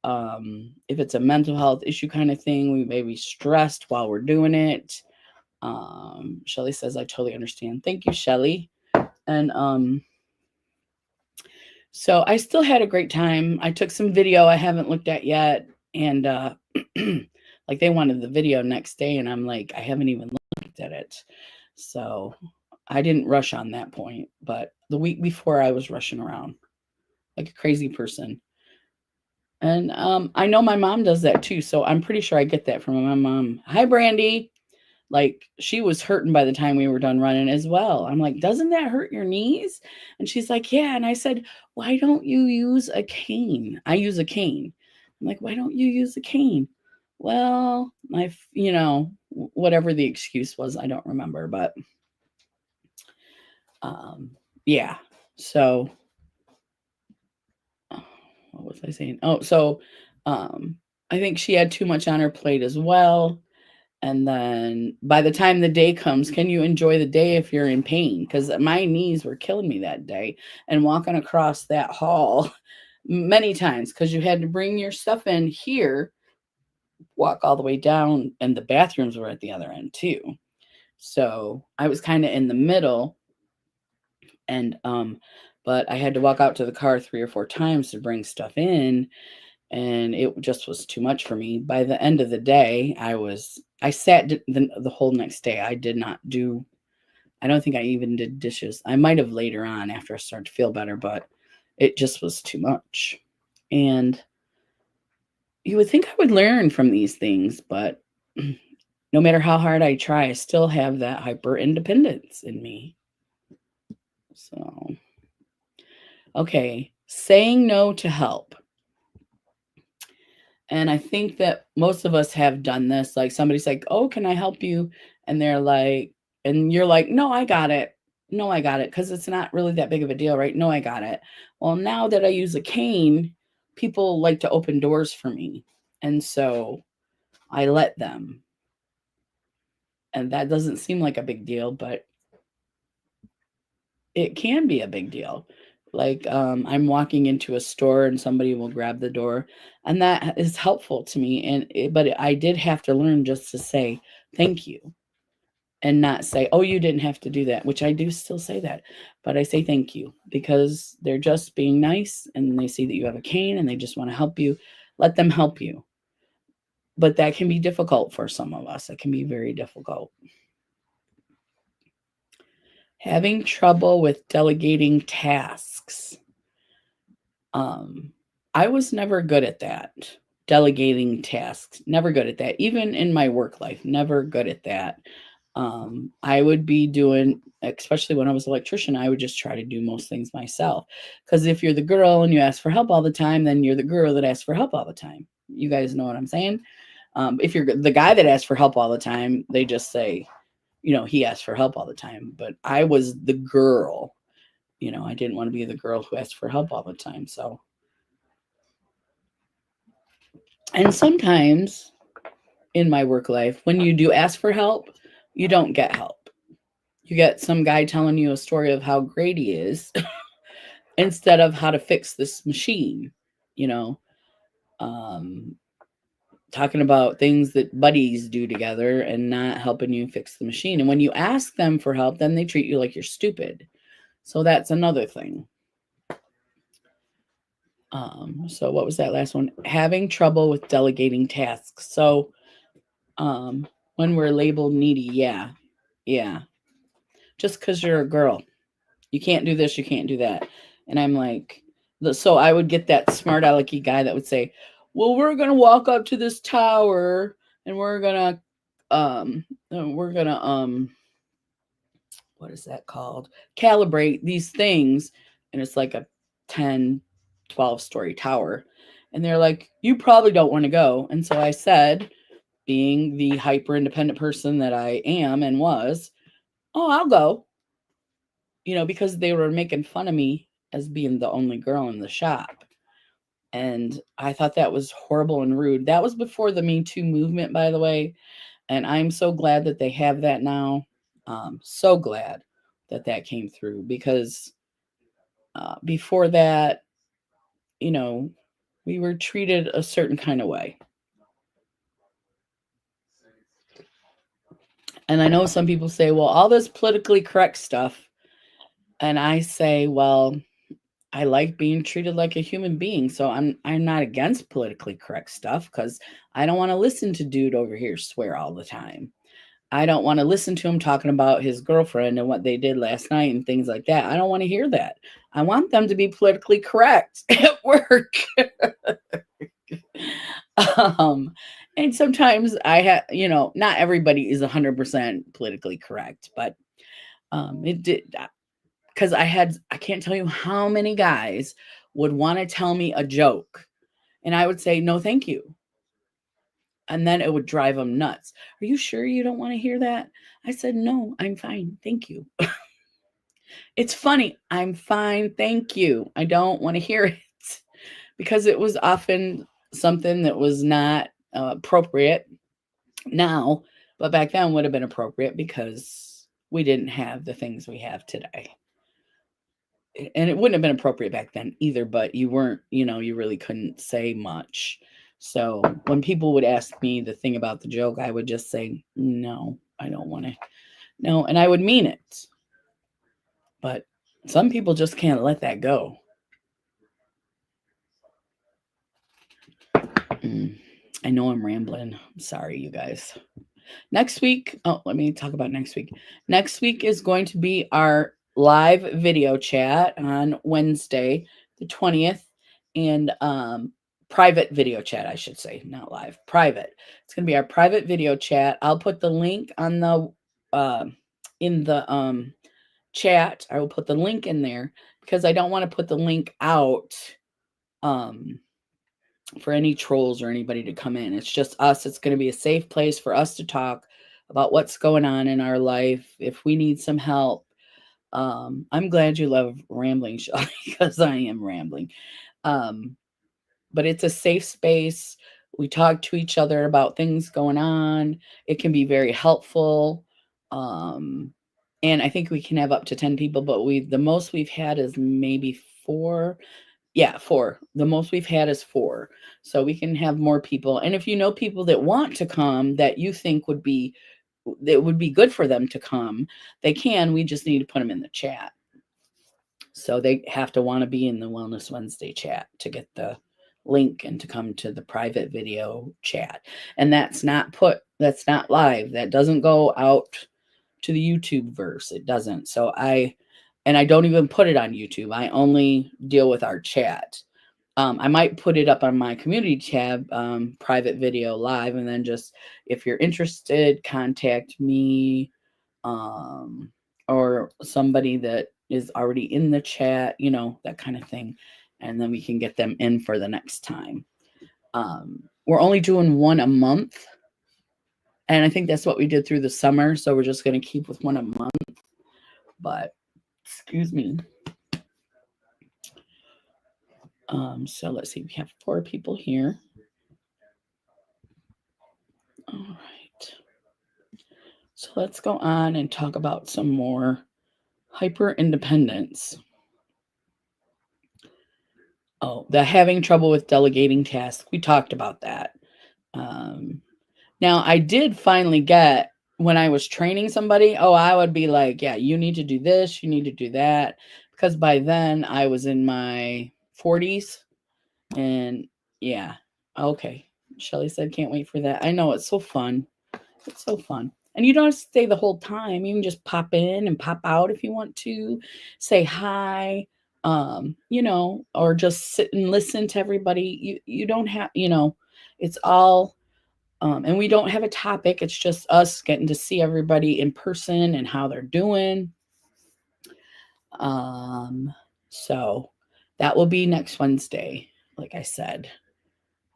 If it's a mental health issue kind of thing, we may be stressed while we're doing it. Shelly says, I totally understand. Thank you, Shelly. And so I still had a great time. I took some video I haven't looked at yet. And like they wanted the video next day. And I'm like, I haven't even looked at it. So I didn't rush on that point. But the week before, I was rushing around like a crazy person. And I know my mom does that too. So I'm pretty sure I get that from my mom. Hi, Brandy. Like she was hurting by the time we were done running as well. I'm like, doesn't that hurt your knees? And she's like, yeah. And I said, why don't you use a cane? I use a cane. I'm like, why don't you use a cane? Well, whatever the excuse was, I don't remember, but yeah. So what What was I saying? Oh, so I think she had too much on her plate as well. And then by the time the day comes, can you enjoy the day if you're in pain? Because my knees were killing me that day. And walking across that hall many times, because you had to bring your stuff in here, walk all the way down, and the bathrooms were at the other end too. So I was kind of in the middle, and but I had to walk out to the car 3 or 4 times to bring stuff in, and it just was too much for me. By the end of the day, I sat the whole next day. I did not do. I don't think I even did dishes. I might have later on after I started to feel better, but it just was too much. And you would think I would learn from these things, but no matter how hard I try, I still have that hyper independence in me. So, okay, saying no to help. And I think that most of us have done this. Like somebody's like, "Oh, can I help you?" And they're like, and you're like, "No, I got it. No, I got it." Because it's not really that big of a deal, right? No, I got it. Well, now that I use a cane, people like to open doors for me. And so I let them. And that doesn't seem like a big deal, but it can be a big deal. Like I'm walking into a store and somebody will grab the door, and that is helpful to me. But I did have to learn just to say thank you and not say, "Oh, you didn't have to do that," which I do still say that, but I say thank you because they're just being nice and they see that you have a cane and they just want to help you. Let them help you. But that can be difficult for some of us. It can be very difficult. Having trouble with delegating tasks. Um, I was never good at that. Delegating tasks, never good at that. Even in my work life, never good at that. I would be doing, especially when I was an electrician, I would just try to do most things myself. Because if you're the girl and you ask for help all the time, then you're the girl that asks for help all the time. You guys know what I'm saying? If you're the guy that asks for help all the time, they just say, he asked for help all the time. But I was the girl. I didn't want to be the girl who asked for help all the time. So, and sometimes in my work life, when you do ask for help, you don't get help. You get some guy telling you a story of how great he is instead of how to fix this machine, you know, um, talking about things that buddies do together and not helping you fix the machine. And when you ask them for help, then they treat you like you're stupid. So that's another thing. So what was that last one? Having trouble with delegating tasks. So when we're labeled needy, yeah. Just because you're a girl, you can't do this, you can't do that. And I'm like, so I would get that smart alecky guy that would say, well, we're gonna walk up to this tower and we're gonna what is that called? Calibrate these things. And it's like a 10, 12-story tower. And they're like, you probably don't want to go. And so I said, being the hyper independent person that I am and was, oh, I'll go, because they were making fun of me as being the only girl in the shop. And I thought that was horrible and rude. That was before the Me Too movement, by the way. And I'm so glad that they have that now. So glad that that came through because before that, we were treated a certain kind of way. And I know some people say, well, all this politically correct stuff. And I say, well, I like being treated like a human being. So I'm not against politically correct stuff because I don't want to listen to dude over here swear all the time. I don't want to listen to him talking about his girlfriend and what they did last night and things like that. I don't want to hear that. I want them to be politically correct at work. And sometimes I have, not everybody is 100% politically correct, but it did, because I can't tell you how many guys would want to tell me a joke and I would say, no, thank you. And then it would drive them nuts. Are you sure you don't want to hear that? I said, no, I'm fine. Thank you. It's funny. I'm fine. Thank you. I don't want to hear it because it was often something that was not appropriate now, but back then would have been appropriate because we didn't have the things we have today. And it wouldn't have been appropriate back then either, but you weren't, you really couldn't say much. So when people would ask me the thing about the joke, I would just say, no, I don't want to. No, and I would mean it. But some people just can't let that go. I know I'm rambling. I'm sorry, you guys. Next week, let me talk about next week. Next week is going to be our live video chat on Wednesday, the 20th, and private video chat, I should say, not live, private. It's going to be our private video chat. I'll put the link on the in the chat. I will put the link in there because I don't want to put the link out for any trolls or anybody to come in. It's just us. It's going to be a safe place for us to talk about what's going on in our life. If we need some help, I'm glad you love rambling, Shelly, because I am rambling. But it's a safe space. We talk to each other about things going on. It can be very helpful. And I think we can have up to 10 people, but the most we've had is maybe 4. Yeah, 4. The most we've had is 4. So we can have more people. And if you know people that want to come that you think would be good for them to come, they can. We just need to put them in the chat. So they have to want to be in the Wellness Wednesday chat to get the link and to come to the private video chat. And that's not live. That doesn't go out to the YouTube verse. It doesn't. So I don't even put it on YouTube. I only deal with our chat. I might put it up on my community tab, private video live, and then just, if you're interested, contact me or somebody that is already in the chat, that kind of thing. And then we can get them in for the next time. We're only doing one a month. And I think that's what we did through the summer. So we're just going to keep with one a month. But, excuse me. So let's see. We have 4 people here. All right. So let's go on and talk about some more hyper independence. Oh, the having trouble with delegating tasks. We talked about that. Now, I did finally get, when I was training somebody, I would be like, yeah, you need to do this, you need to do that. Because by then I was in my 40s. And yeah, okay. Shelly said, can't wait for that. I know, it's so fun. It's so fun. And you don't have to stay the whole time. You can just pop in and pop out if you want to. Say hi, or just sit and listen to everybody. You don't have, it's all, and we don't have a topic. It's just us getting to see everybody in person and how they're doing. So that will be next Wednesday, like I said.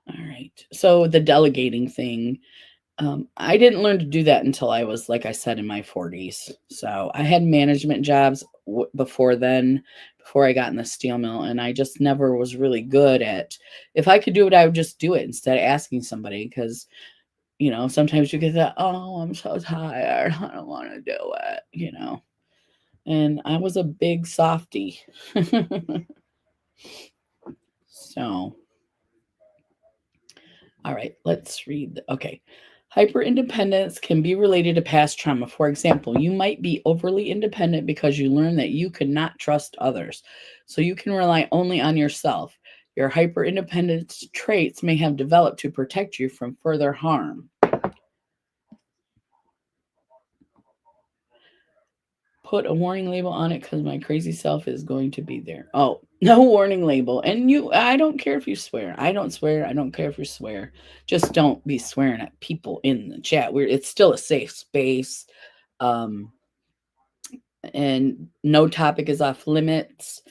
All right. So the delegating thing, I didn't learn to do that until I was, like I said, in my 40s. So I had management jobs before then, before I got in the steel mill, and I just never was really good at, if I could do it, I would just do it instead of asking somebody, because, sometimes you get that, I'm so tired, I don't want to do it, and I was a big softie. So, all right, let's read. Okay. Hyper-independence can be related to past trauma. For example, you might be overly independent because you learned that you could not trust others, so you can rely only on yourself. Your hyper-independence traits may have developed to protect you from further harm. Put a warning label on it because my crazy self is going to be there. Oh, no warning label. And I don't care if you swear. I don't swear. I don't care if you swear. Just don't be swearing at people in the chat. It's still a safe space. And no topic is off limits.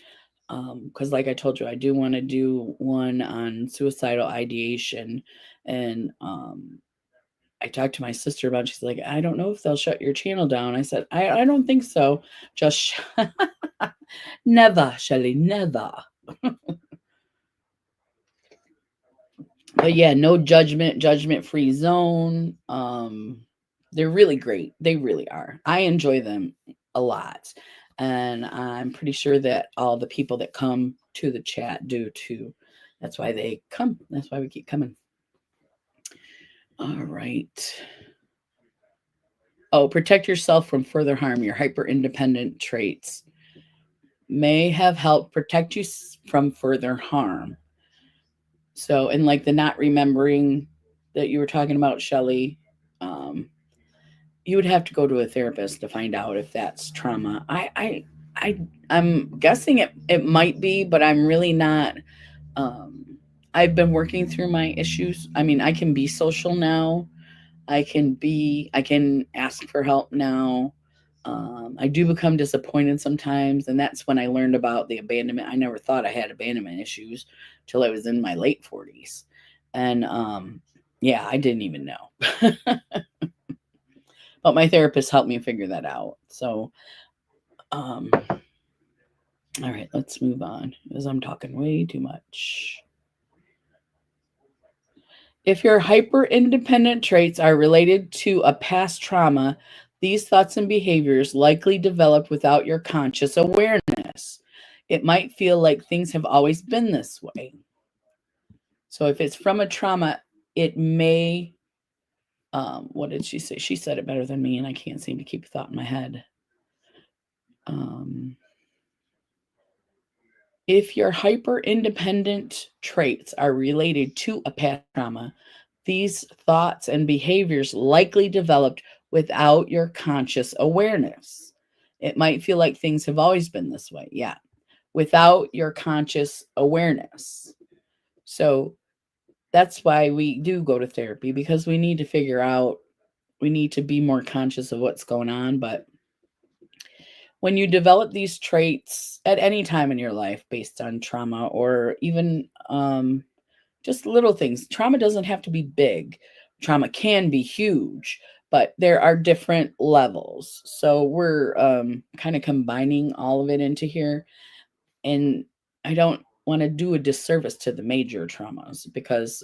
Because like I told you, I do want to do one on suicidal ideation. And I talked to my sister about it. She's like, I don't know if they'll shut your channel down. I said, I don't think so. Just never, Shelly, never. But yeah, no judgment, judgment-free zone. They're really great. They really are. I enjoy them a lot. And I'm pretty sure that all the people that come to the chat do too. That's why they come. That's why we keep coming. All right. Oh, protect yourself from further harm. Your hyper independent traits may have helped protect you from further harm. So, and like the not remembering that you were talking about, Shelley, um, you would have to go to a therapist to find out if that's trauma. I'm guessing it might be, but I'm really not. Um, I've been working through my issues. I mean, I can be social now. I can ask for help now. I do become disappointed sometimes, and that's when I learned about the abandonment. I never thought I had abandonment issues till I was in my late 40s, and yeah, I didn't even know. But my therapist helped me figure that out. So, all right, let's move on because I'm talking way too much. If your hyper independent traits are related to a past trauma, these thoughts and behaviors likely developed without your conscious awareness. It might feel like things have always been this way. So if it's from a trauma, it may, what did she say? She said it better than me, and I can't seem to keep a thought in my head. If your hyper independent traits are related to a past trauma, these thoughts and behaviors likely developed without your conscious awareness. It might feel like things have always been this way. Yeah. Without your conscious awareness. So that's why we do go to therapy, because we need to figure out, we need to be more conscious of what's going on. But when you develop these traits at any time in your life based on trauma, or even just little things, trauma doesn't have to be big. Trauma can be huge, but there are different levels. So we're kind of combining all of it into here. And I don't want to do a disservice to the major traumas, because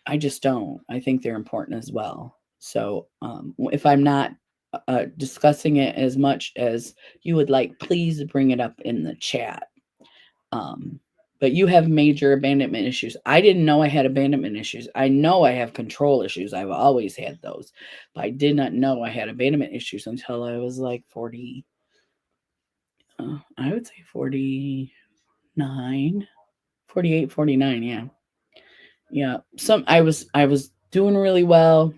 I just don't. I think they're important as well. So if I'm not discussing it as much as you would like, please bring it up in the chat. But you have major abandonment issues. I didn't know I had abandonment issues. I know I have control issues. I've always had those. But I did not know I had abandonment issues until I was like 40. I would say 49, 48, 49. Yeah. Yeah. I was doing really well,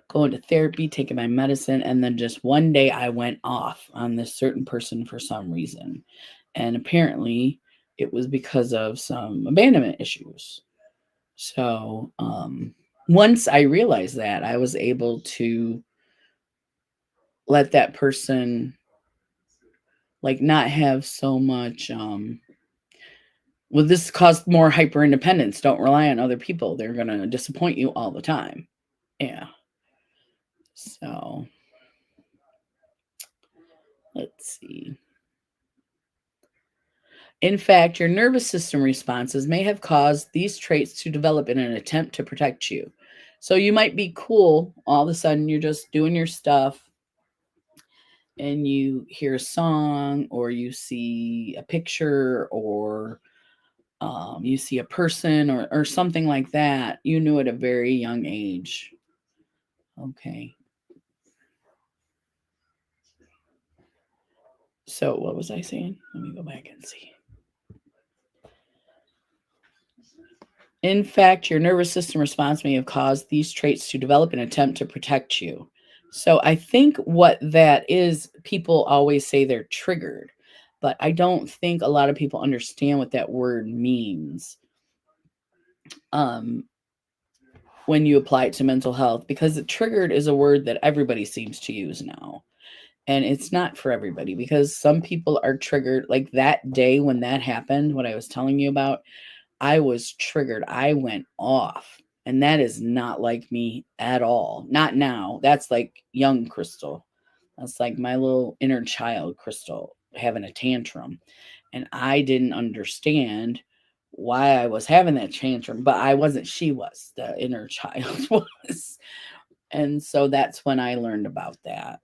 going to therapy, taking my medicine, and then just one day I went off on this certain person for some reason. And apparently it was because of some abandonment issues. So once I realized that, I was able to let that person like not have so much well, this caused more hyper independence. Don't rely on other people. They're going to disappoint you all the time. Yeah. So let's see. In fact, your nervous system responses may have caused these traits to develop in an attempt to protect you. So you might be cool. All of a sudden, you're just doing your stuff, and you hear a song, or you see a picture, or you see a person, or something like that. You knew at a very young age. Okay. So what was I saying? Let me go back and see. In fact, your nervous system response may have caused these traits to develop in an attempt to protect you. So I think what that is, people always say they're triggered, but I don't think a lot of people understand what that word means when you apply it to mental health, because triggered is a word that everybody seems to use now. And it's not for everybody, because some people are triggered. Like that day when that happened, what I was telling you about, I was triggered. I went off. And that is not like me at all. Not now. That's like young Crystal. That's like my little inner child, Crystal, having a tantrum. And I didn't understand why I was having that tantrum, but I wasn't, she was, the inner child was. And so that's when I learned about that.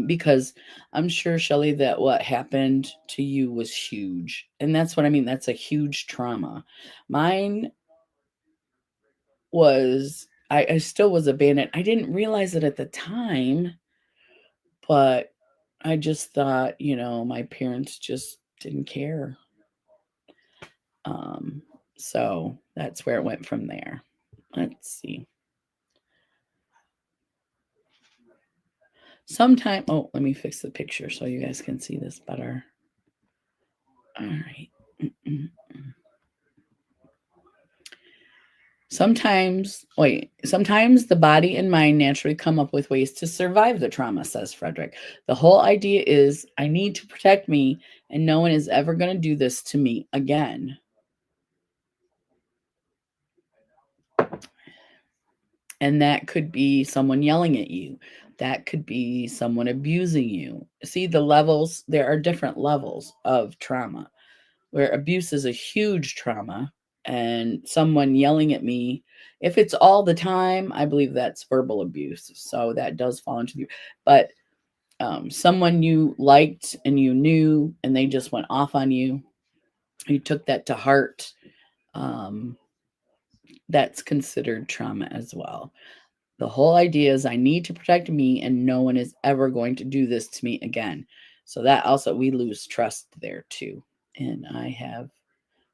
Because I'm sure, Shelley, that what happened to you was huge. And that's what I mean. That's a huge trauma. Mine was, I still was abandoned. I didn't realize it at the time, but I just thought, my parents just didn't care. Um, so that's where it went from there. Let's see. Let me fix the picture so you guys can see this better. All right. Sometimes the body and mind naturally come up with ways to survive the trauma, says Frederick. The whole idea is I need to protect me, and no one is ever going to do this to me again. And that could be someone yelling at you. That could be someone abusing you. See the levels, there are different levels of trauma, where abuse is a huge trauma, and someone yelling at me, if it's all the time, I believe that's verbal abuse. So that does fall into the, but someone you liked and you knew, and they just went off on you, you took that to heart, that's considered trauma as well. The whole idea is I need to protect me, and no one is ever going to do this to me again. So that also, we lose trust there too. And I have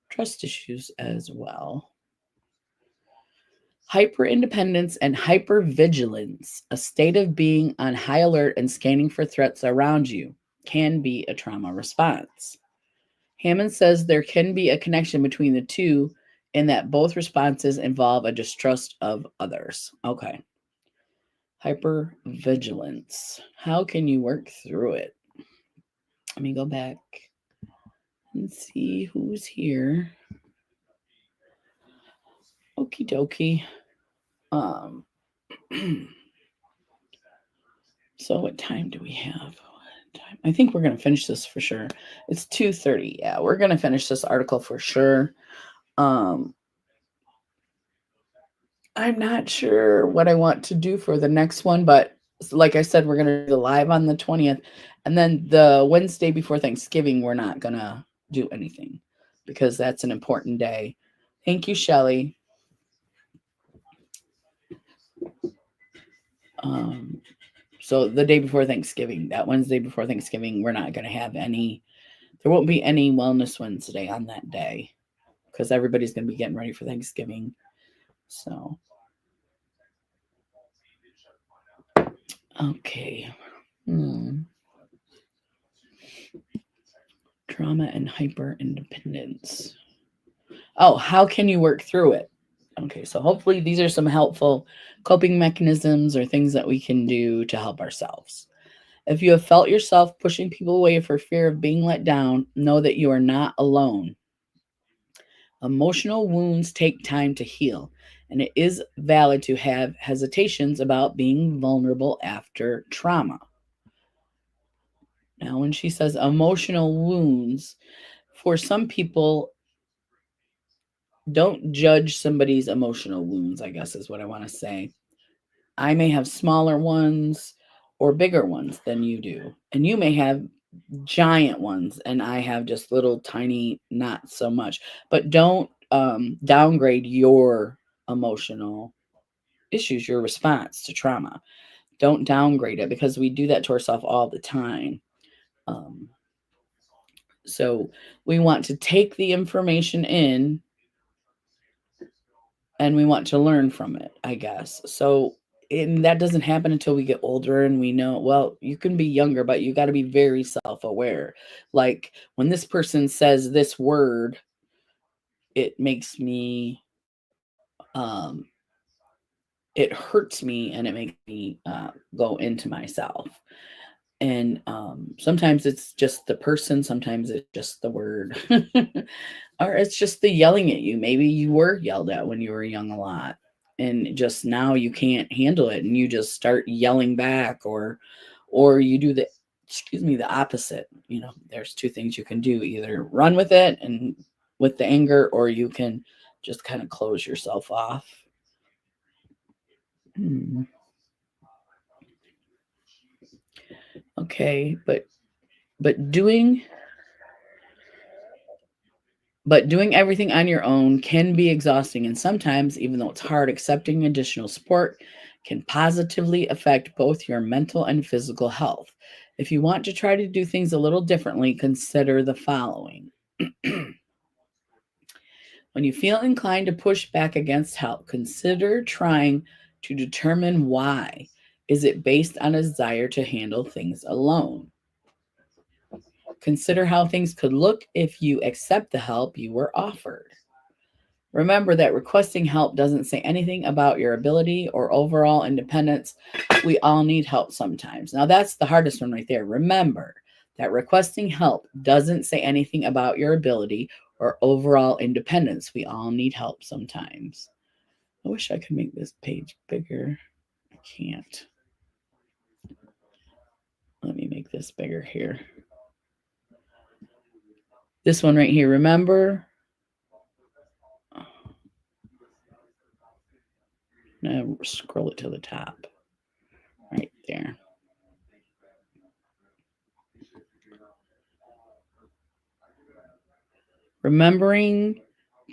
trust issues as well. Hyperindependence and hypervigilance, a state of being on high alert and scanning for threats around you, can be a trauma response. Hammond says there can be a connection between the two in that both responses involve a distrust of others. Okay. Hypervigilance. How can you work through it? Let me go back and see who's here. Okie dokie. So what time do we have? I think we're going to finish this for sure. It's 2:30. Yeah, we're going to finish this article for sure. I'm not sure what I want to do for the next one, but like I said, we're going to do the live on the 20th. And then the Wednesday before Thanksgiving, we're not going to do anything because that's an important day. Thank you, Shelley. So the day before Thanksgiving, that Wednesday before Thanksgiving, we're not going to have any, there won't be any Wellness Wednesday on that day because everybody's going to be getting ready for Thanksgiving. So, okay. Trauma and hyper independence. Oh, how can you work through it? Okay, so hopefully these are some helpful coping mechanisms or things that we can do to help ourselves. If you have felt yourself pushing people away for fear of being let down, know that you are not alone. Emotional wounds take time to heal, and it is valid to have hesitations about being vulnerable after trauma. Now, when she says emotional wounds, for some people, don't judge somebody's emotional wounds, I guess is what I want to say. I may have smaller ones or bigger ones than you do, and you may have giant ones, and I have just little tiny, not so much. But don't downgrade your emotional issues, your response to trauma. Don't downgrade it because we do that to ourselves all the time. So we want to take the information in and we want to learn from it, I guess. So, and that doesn't happen until we get older and we know, well, you can be younger, but you got to be very self-aware. Like when this person says this word, it makes me, um, it hurts me and it makes me go into myself. And sometimes it's just the person, sometimes it's just the word, or it's just the yelling at you. Maybe you were yelled at when you were young a lot, and just now you can't handle it, and you just start yelling back, or you do the opposite. There's two things you can do: either run with it and with the anger, or you can just kind of close yourself off. Hmm. Okay, but doing but doing everything on your own can be exhausting, and sometimes, even though it's hard, accepting additional support can positively affect both your mental and physical health. If you want to try to do things a little differently, consider the following. When you feel inclined to push back against help, consider trying to determine why. Is it based on a desire to handle things alone? Consider how things could look if you accept the help you were offered. Remember that requesting help doesn't say anything about your ability or overall independence. We all need help sometimes. Now, that's the hardest one right there. Remember that requesting help doesn't say anything about your ability or overall independence. We all need help sometimes. I wish I could make this page bigger. I can't. Let me make this bigger here. This one right here. Remember, now scroll it to the top. Right there. Remembering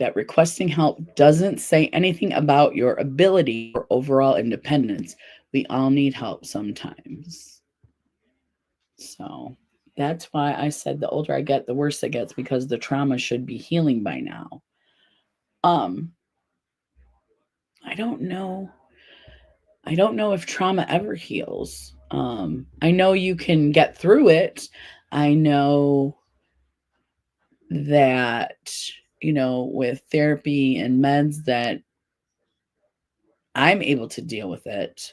that requesting help doesn't say anything about your ability or overall independence. We all need help sometimes. So that's why I said the older I get, the worse it gets, because the trauma should be healing by now. Um, I don't know. I don't know if trauma ever heals. I know you can get through it. I know that, with therapy and meds, that I'm able to deal with it.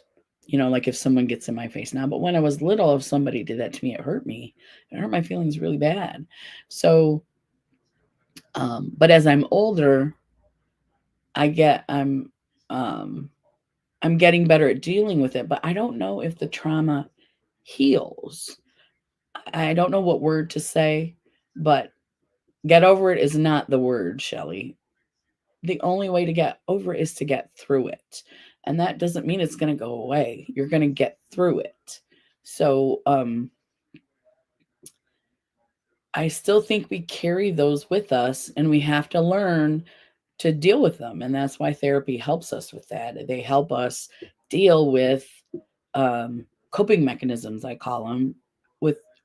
Like if someone gets in my face now, but when I was little, if somebody did that to me, it hurt me. It hurt my feelings really bad. So, but as I'm older, I get um, I'm getting better at dealing with it. But I don't know if the trauma heals. I don't know what word to say, but get over it is not the word, Shelley. The only way to get over it is to get through it. And that doesn't mean it's going to go away. You're going to get through it. So, I still think we carry those with us, and we have to learn to deal with them. And that's why therapy helps us with that. They help us deal with coping mechanisms, I call them,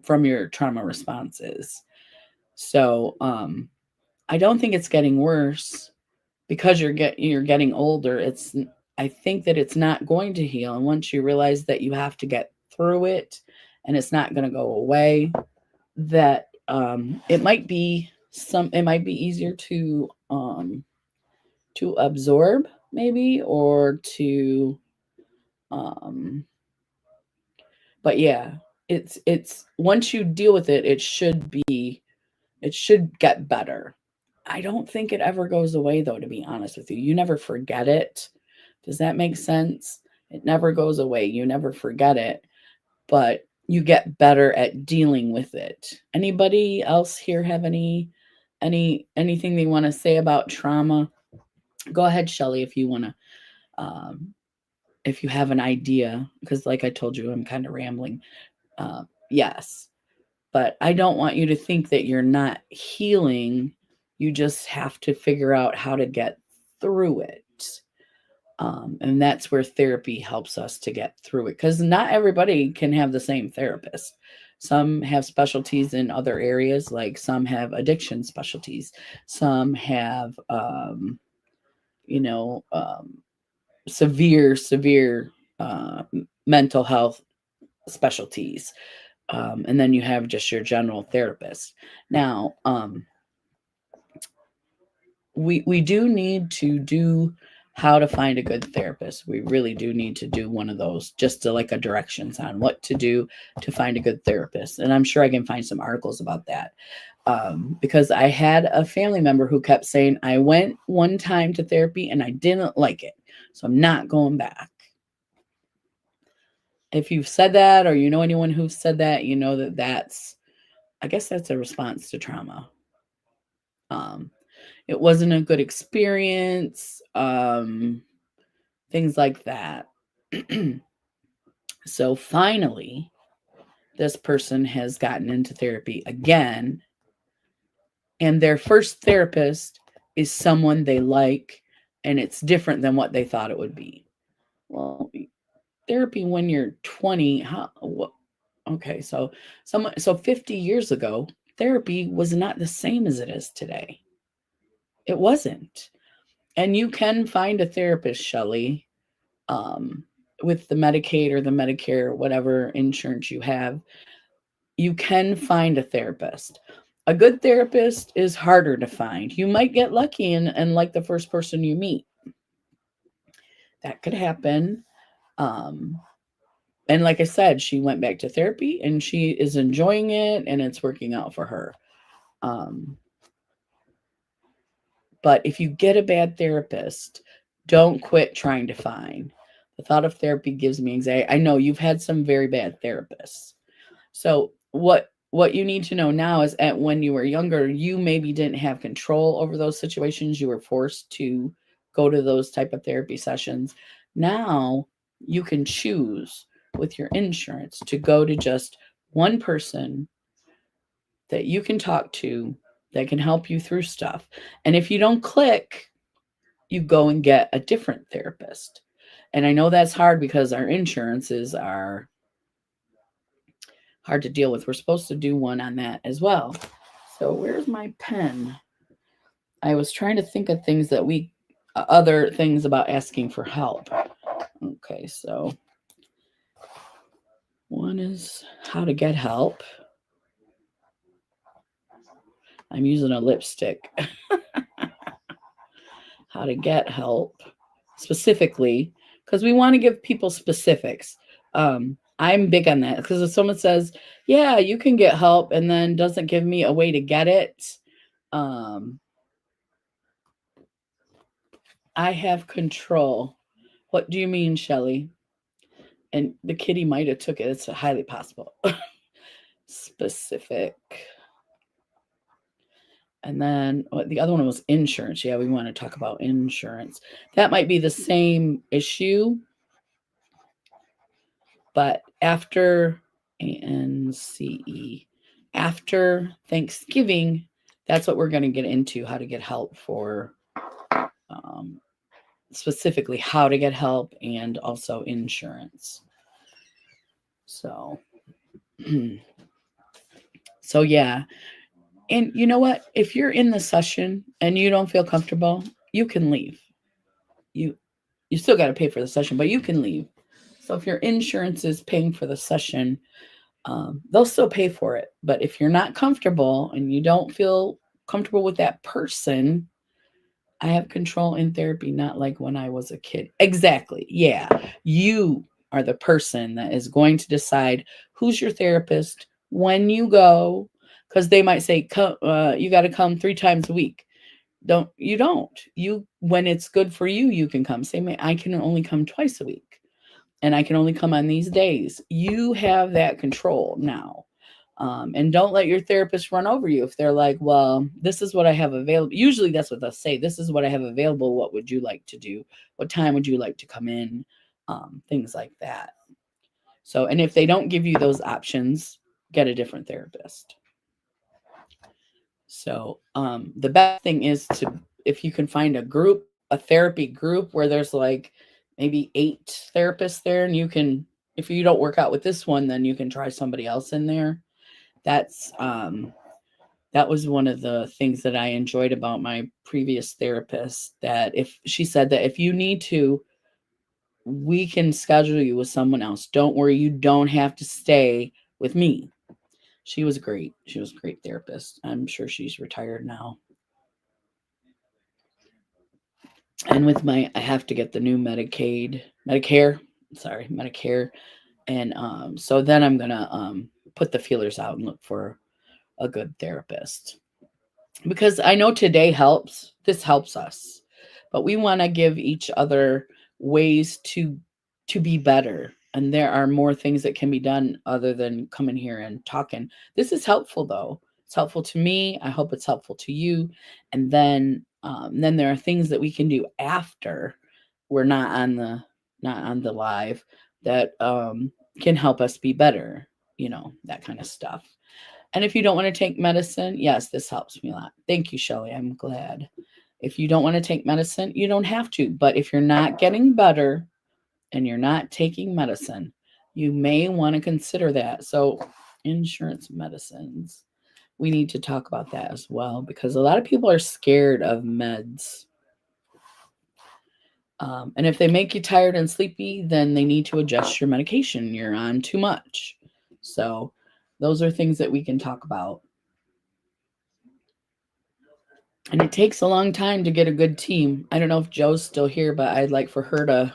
from your trauma responses. So, I don't think it's getting worse because you're getting older. I think that it's not going to heal, and once you realize that you have to get through it and it's not going to go away, that it might be easier to absorb, maybe, or to um but yeah, it's once you deal with it, it should get better. I don't think it ever goes away, though, to be honest with you. You never forget it. Does that make sense? It never goes away. You never forget it, but you get better at dealing with it. Anybody else here have anything they want to say about trauma? Go ahead, Shelley, if you want to, if you have an idea, because like I told you, I'm kind of rambling. Yes. But I don't want you to think that you're not healing. You just have to figure out how to get through it. And that's where therapy helps us to get through it, because not everybody can have the same therapist. Some have specialties in other areas, like some have addiction specialties. Some have, you know, severe mental health specialties. And then you have just your general therapist. Now, we do need to do how to find a good therapist. We really do need to do one of those, just to like a directions on what to do to find a good therapist. And I'm sure I can find some articles about that. Because I had a family member who kept saying, I went one time to therapy and I didn't like it, so I'm not going back. If you've said that, or you know anyone who's said that, you know I guess that's a response to trauma. it wasn't a good experience, things like that. So finally, this person has gotten into therapy again, and their first therapist is someone they like, and it's different than what they thought it would be. Well, therapy when you're 20, how what okay, so 50 years ago, therapy was not the same as it is today. It wasn't. And you can find a therapist, Shelley, um, with the Medicaid or the Medicare, whatever insurance you have, you can find a therapist. A good therapist is harder to find. You might get lucky and like the first person you meet. That could happen. Um, and like I said, she went back to therapy and she is enjoying it and it's working out for her. Um, but if you get a bad therapist, don't quit trying to find. The thought of therapy gives me anxiety. I know you've had some very bad therapists. So what you need to know now is at when you were younger, you maybe didn't have control over those situations. You were forced to go to those type of therapy sessions. Now you can choose with your insurance to go to just one person that you can talk to that can help you through stuff. And if you don't click, you go and get a different therapist. And I know that's hard because our insurances are hard to deal with. We're supposed to do one on that as well. So where's my pen? I was trying to think of things that other things about asking for help. Okay, so one is how to get help. I'm using a lipstick. How to get help specifically, because we want to give people specifics. I'm big on that because if someone says, yeah, you can get help and then doesn't give me a way to get it, um, I have control. What do you mean, Shelley? And the kitty might have took it. It's highly possible. Specific. And then the other one was insurance. Yeah, we want to talk about insurance. That might be the same issue, but after ANCE, after Thanksgiving, that's what we're going to get into, how to get help for um, specifically how to get help and also insurance. So, so yeah. And you know what? If you're in the session and you don't feel comfortable, you can leave. You you still got to pay for the session, but you can leave. So if your insurance is paying for the session, they'll still pay for it. But if you're not comfortable and you don't feel comfortable with that person, I have control in therapy, not like when I was a kid. Exactly. Yeah. You are the person that is going to decide who's your therapist, when you go, because they might say, you got to come 3 times a week. You, when it's good for you, you can come. Say, I can only come twice a week and I can only come on these days. You have that control now. And don't let your therapist run over you if they're like, well, this is what I have available. Usually that's what they'll say. This is what I have available. What would you like to do? What time would you like to come in? Things like that. So, and if they don't give you those options, get a different therapist. So, the best thing is if you can find a therapy group where there's like maybe 8 therapists there, and if you don't work out with this one, then you can try somebody else in there. That's that was one of the things that I enjoyed about my previous therapist, that if she said that if you need to, we can schedule you with someone else. Don't worry, you don't have to stay with me. She was great. She was a great therapist. I'm sure she's retired now. And with I have to get the new Medicare, and so then I'm gonna put the feelers out and look for a good therapist, because I know this helps us, but we want to give each other ways to be better, and there are more things that can be done other than coming here and talking. This is helpful though. It's helpful to me. I hope it's helpful to you. And then there are things that we can do after we're not on the live that can help us be better, that kind of stuff. And if you don't want to take medicine, yes, this helps me a lot. Thank you, Shelley. I'm glad. If you don't want to take medicine, you don't have to. But if you're not getting better and you're not taking medicine, you may want to consider that. So, insurance medicines, we need to talk about that as well because a lot of people are scared of meds. And if they make you tired and sleepy, then they need to adjust your medication. You're on too much. So, those are things that we can talk about. And it takes a long time to get a good team. I don't know if Joe's still here, but I'd like for her to.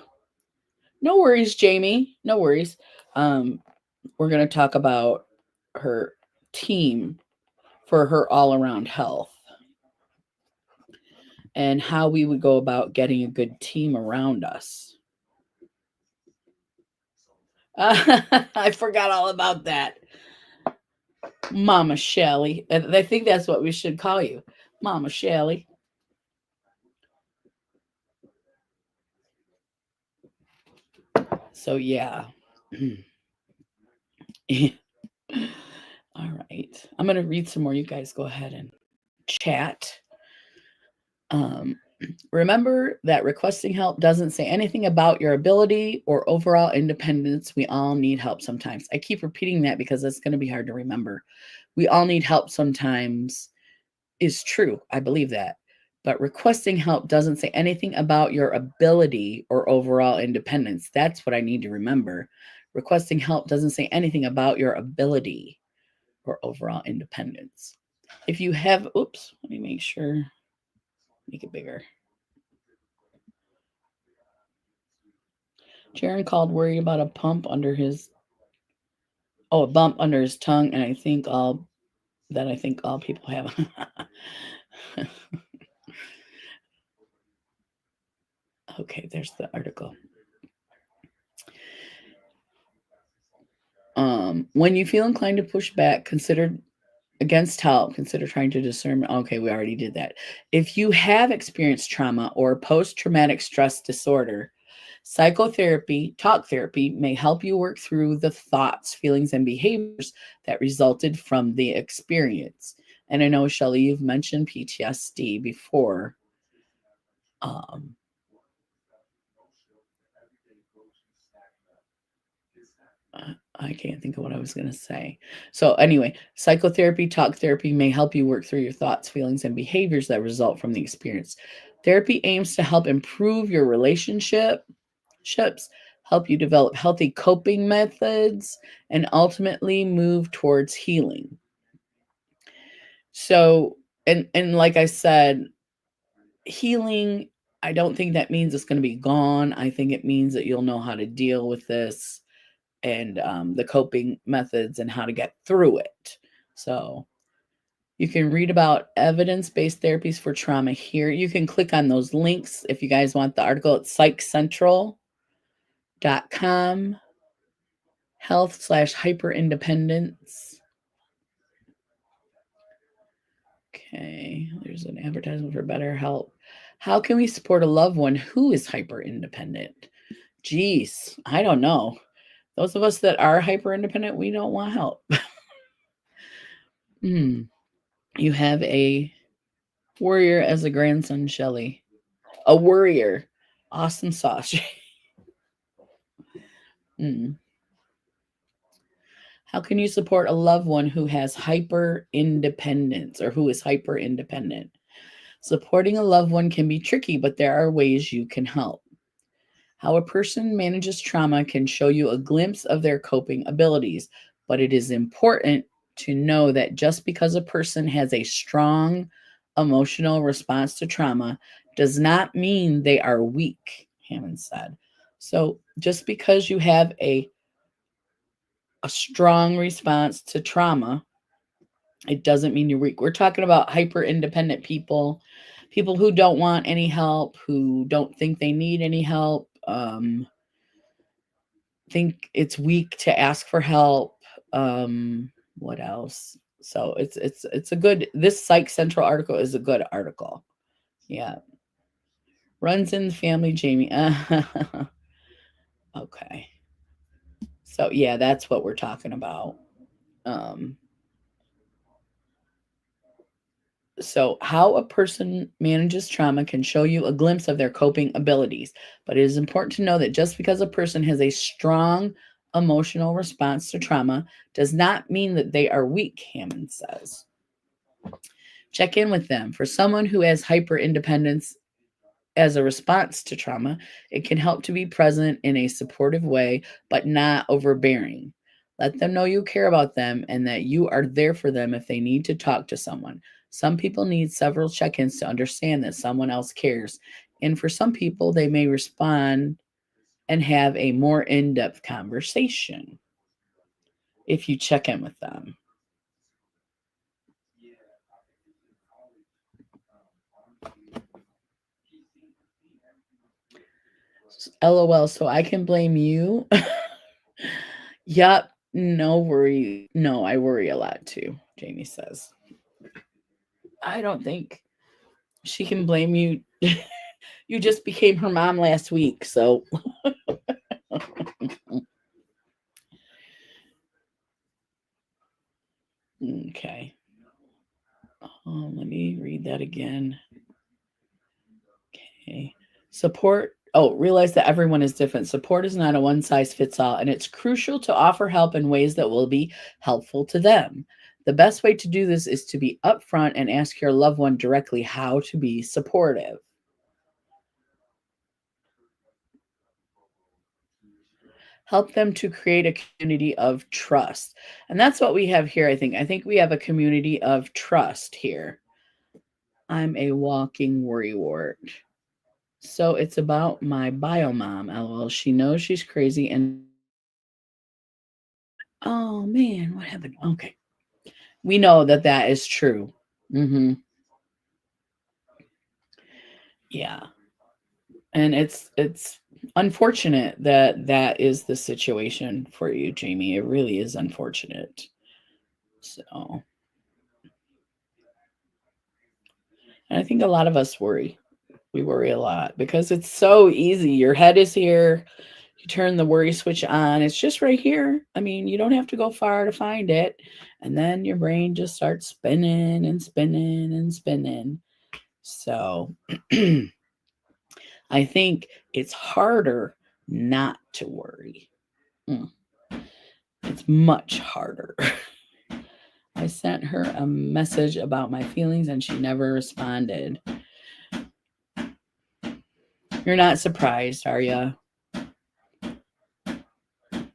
No worries, Jamie. No worries. We're going to talk about her team for her all around health and how we would go about getting a good team around us. I forgot all about that. Mama Shelley. I think that's what we should call you. Mama Shelley. So, yeah. All right. I'm going to read some more. You guys go ahead and chat. Remember that requesting help doesn't say anything about your ability or overall independence. We all need help sometimes. I keep repeating that because it's going to be hard to remember. We all need help sometimes is true. I believe that. But requesting help doesn't say anything about your ability or overall independence. That's what I need to remember. Requesting help doesn't say anything about your ability or overall independence. If you have, oops, let me make sure, make it bigger. Jaron called worried about a bump under his tongue, and I think all people have. Okay, there's the article. When you feel inclined to push back, consider trying to discern. Okay, we already did that. If you have experienced trauma or post-traumatic stress disorder, psychotherapy, talk therapy may help you work through the thoughts, feelings, and behaviors that resulted from the experience. And I know, Shelley, you've mentioned PTSD before. I can't think of what I was going to say. So anyway, psychotherapy, talk therapy may help you work through your thoughts, feelings, and behaviors that result from the experience. Therapy aims to help improve your relationships, help you develop healthy coping methods, and ultimately move towards healing. So, and like I said, healing, I don't think that means it's going to be gone. I think it means that you'll know how to deal with this and the coping methods and how to get through it. So you can read about evidence-based therapies for trauma here. You can click on those links if you guys want the article. It's psychcentral.com, health/hyperindependence. Okay, there's an advertisement for BetterHelp. How can we support a loved one who is hyper independent? Geez, I don't know. Those of us that are hyper independent, we don't want help. You have a warrior as a grandson, Shelley. A worrier. Awesome sauce. How can you support a loved one who has hyper independence or who is hyper independent? Supporting a loved one can be tricky, but there are ways you can help. How a person manages trauma can show you a glimpse of their coping abilities, but it is important to know that just because a person has a strong emotional response to trauma does not mean they are weak, Hammond said. So just because you have a strong response to trauma, it doesn't mean you're weak. We're talking about hyper independent people who don't want any help, who don't think they need any help, think it's weak to ask for help. What else? So it's a good, this Psych Central article is a good article. Yeah. Runs in the family, Jamie. Okay. So yeah, that's what we're talking about. Um so how a person manages trauma can show you a glimpse of their coping abilities, but it is important to know that just because a person has a strong emotional response to trauma does not mean that they are weak, Hammond says. Check in with them. For someone who has hyper independence as a response to trauma, it can help to be present in a supportive way, but not overbearing. Let them know you care about them and that you are there for them if they need to talk to someone. Some people need several check ins to understand that someone else cares. And for some people, they may respond and have a more in depth conversation if you check in with them. LOL, so I can blame you. Yup, no worry. No, I worry a lot too, Jamie says. I don't think she can blame you. You just became her mom last week, so okay. Let me read that again. Okay. Support. Oh, realize that everyone is different. Support is not a one size fits all, and it's crucial to offer help in ways that will be helpful to them. The best way to do this is to be upfront and ask your loved one directly how to be supportive. Help them to create a community of trust. And that's what we have here, I think. I think we have a community of trust here. I'm a walking worrywart. So it's about my bio mom. LOL. She knows she's crazy and oh man, what happened? Okay. We know that that is true. Mhm. Yeah. And it's unfortunate that that is the situation for you, Jamie. It really is unfortunate. So, and I think a lot of us worry. We worry a lot because it's so easy. Your head is here. You turn the worry switch on. It's just right here. I mean, you don't have to go far to find it. And then your brain just starts spinning and spinning and spinning. So I think it's harder not to worry. Mm, it's much harder. I sent her a message about my feelings and she never responded. You're not surprised, are you?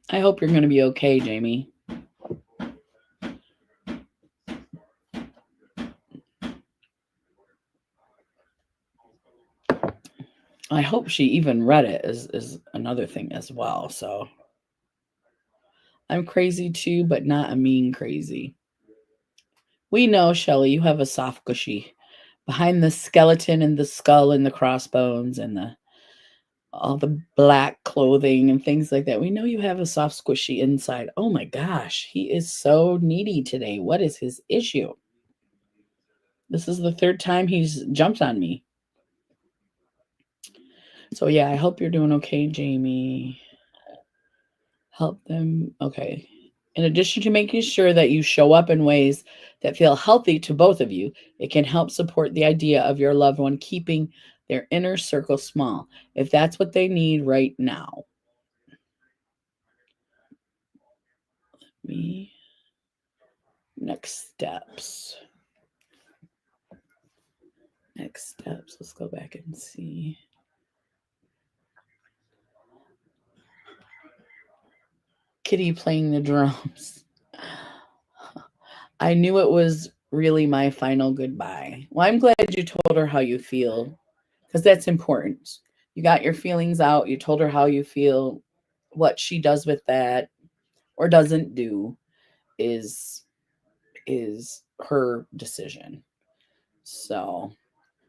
I hope you're going to be okay, Jamie. I hope she even read it is another thing as well. So I'm crazy too, but not a mean crazy. We know, Shelley, you have a soft gushy behind the skeleton and the skull and the crossbones and the all the black clothing and things like that. We know you have a soft squishy inside. Oh my gosh, he is so needy today. What is his issue? This is the third time he's jumped on me. So yeah, I hope you're doing okay, Jamie. Help them. Okay. In addition to making sure that you show up in ways that feel healthy to both of you, it can help support the idea of your loved one keeping their inner circle small if that's what they need right now. Me. Next steps. Next steps. Let's go back and see. Kitty playing the drums. I knew it was really my final goodbye. Well, I'm glad you told her how you feel because that's important. You got your feelings out. You told her how you feel. What she does with that or doesn't do is her decision. So,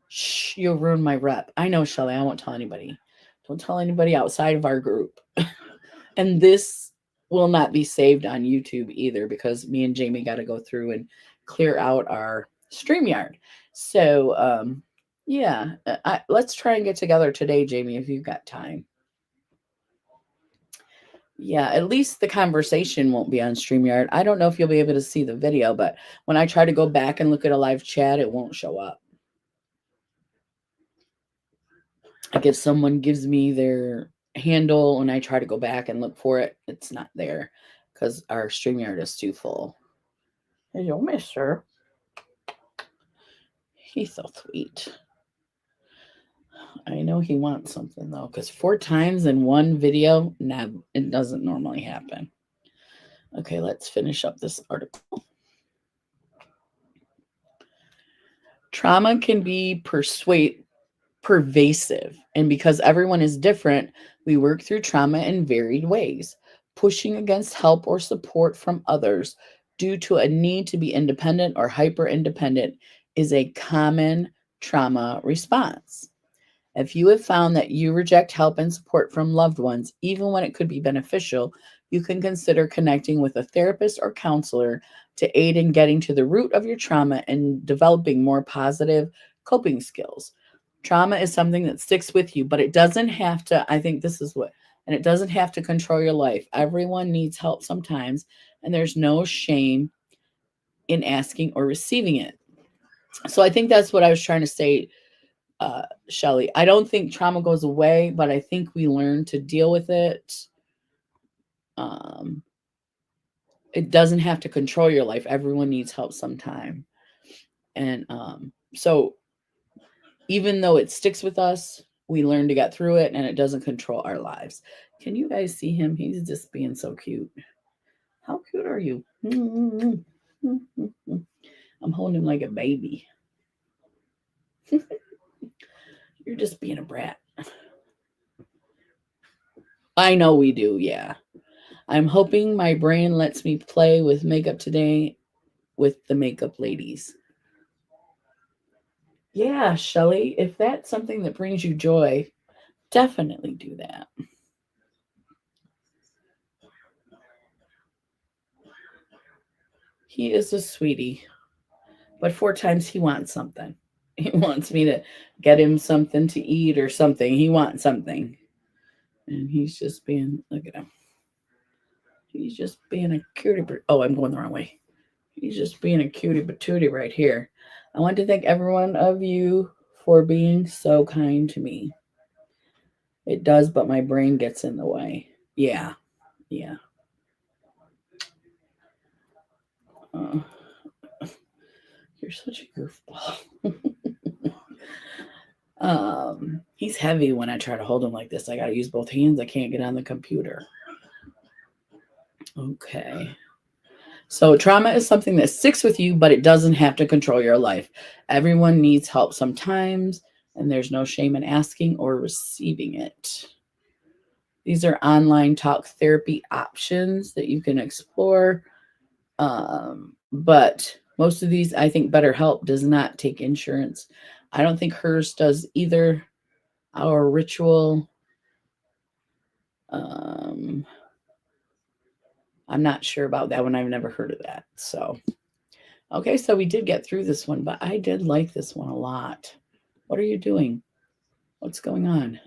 shh, you'll ruin my rep. I know, Shelly. I won't tell anybody. Don't tell anybody outside of our group. And this will not be saved on YouTube either because me and Jamie got to go through and clear out our StreamYard. So, yeah, let's try and get together today, Jamie, if you've got time. Yeah, at least the conversation won't be on StreamYard. I don't know if you'll be able to see the video, but when I try to go back and look at a live chat, it won't show up. Like if someone gives me their handle and I try to go back and look for it, it's not there because our StreamYard is too full. Hello, mister. He's so sweet. I know he wants something though, because 4 times in one video, nah, it doesn't normally happen. Okay, let's finish up this article. Trauma can be pervasive, and because everyone is different, we work through trauma in varied ways. Pushing against help or support from others due to a need to be independent or hyper independent is a common trauma response. If you have found that you reject help and support from loved ones, even when it could be beneficial, you can consider connecting with a therapist or counselor to aid in getting to the root of your trauma and developing more positive coping skills. Trauma is something that sticks with you, but it doesn't have to. I think this is what, and it doesn't have to control your life. Everyone needs help sometimes, and there's no shame in asking or receiving it. So I think that's what I was trying to say, Shelly. I don't think trauma goes away, but I think we learn to deal with it. Um, it doesn't have to control your life. Everyone needs help sometime. And so even though it sticks with us, we learn to get through it and it doesn't control our lives. Can you guys see him? He's just being so cute. How cute are you? I'm holding him like a baby. You're just being a brat. I know we do, yeah. I'm hoping my brain lets me play with makeup today with the makeup ladies. Yeah, Shelly, if that's something that brings you joy, definitely do that. He is a sweetie, but 4 times he wants something. He wants me to get him something to eat or something. He wants something. And he's just being, look at him. He's just being a cutie. Oh, I'm going the wrong way. He's just being a cutie patootie right here. I want to thank every one of you for being so kind to me. It does, but my brain gets in the way. Yeah, yeah. Uh, you're such a goofball. He's heavy when I try to hold him like this. I gotta use both hands. I can't get on the computer. Okay. So trauma is something that sticks with you, but it doesn't have to control your life. Everyone needs help sometimes, and there's no shame in asking or receiving it. These are online talk therapy options that you can explore. But most of these, I think BetterHelp does not take insurance. I don't think hers does either. Our ritual, um, I'm not sure about that one. I've never heard of that. So, okay, so we did get through this one, but I did like this one a lot. What are you doing? What's going on?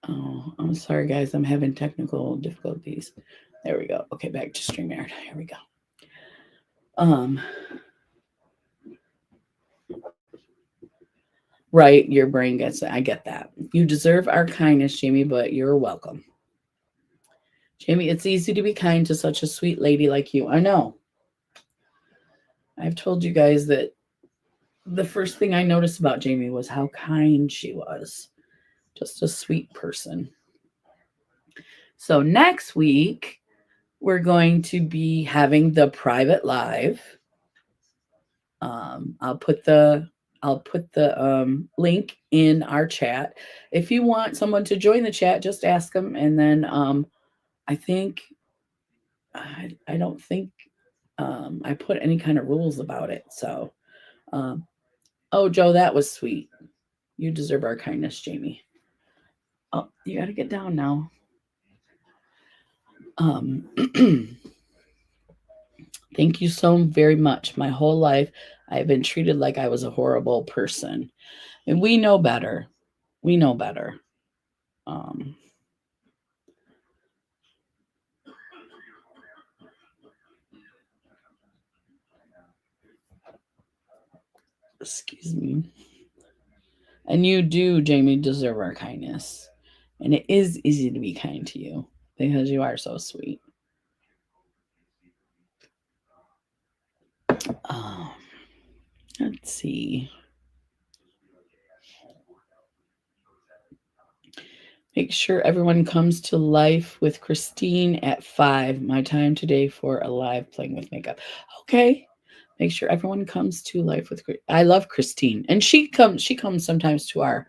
Oh, I'm sorry, guys. I'm having technical difficulties. There we go. Okay, back to StreamYard. Here we go. Right, your brain gets it. I get that. You deserve our kindness, Jamie, but you're welcome. Jamie, it's easy to be kind to such a sweet lady like you. I know. I've told you guys that the first thing I noticed about Jamie was how kind she was. Just a sweet person. So next week, we're going to be having the private live. I'll put the link in our chat. If you want someone to join the chat, just ask them, and then I think I don't think I put any kind of rules about it. So, oh, Joe, that was sweet. You deserve our kindness, Jamie. Oh, you got to get down now. Um, thank you so very much. My whole life, I have been treated like I was a horrible person, and we know better. We know better. Um, excuse me. And you do, Jamie, deserve our kindness. And it is easy to be kind to you because you are so sweet. Um, let's see. Make sure everyone comes to Life with Christine at 5. My time today for a live playing with makeup. Okay. Make sure everyone comes to Life with I love Christine. And she comes sometimes to our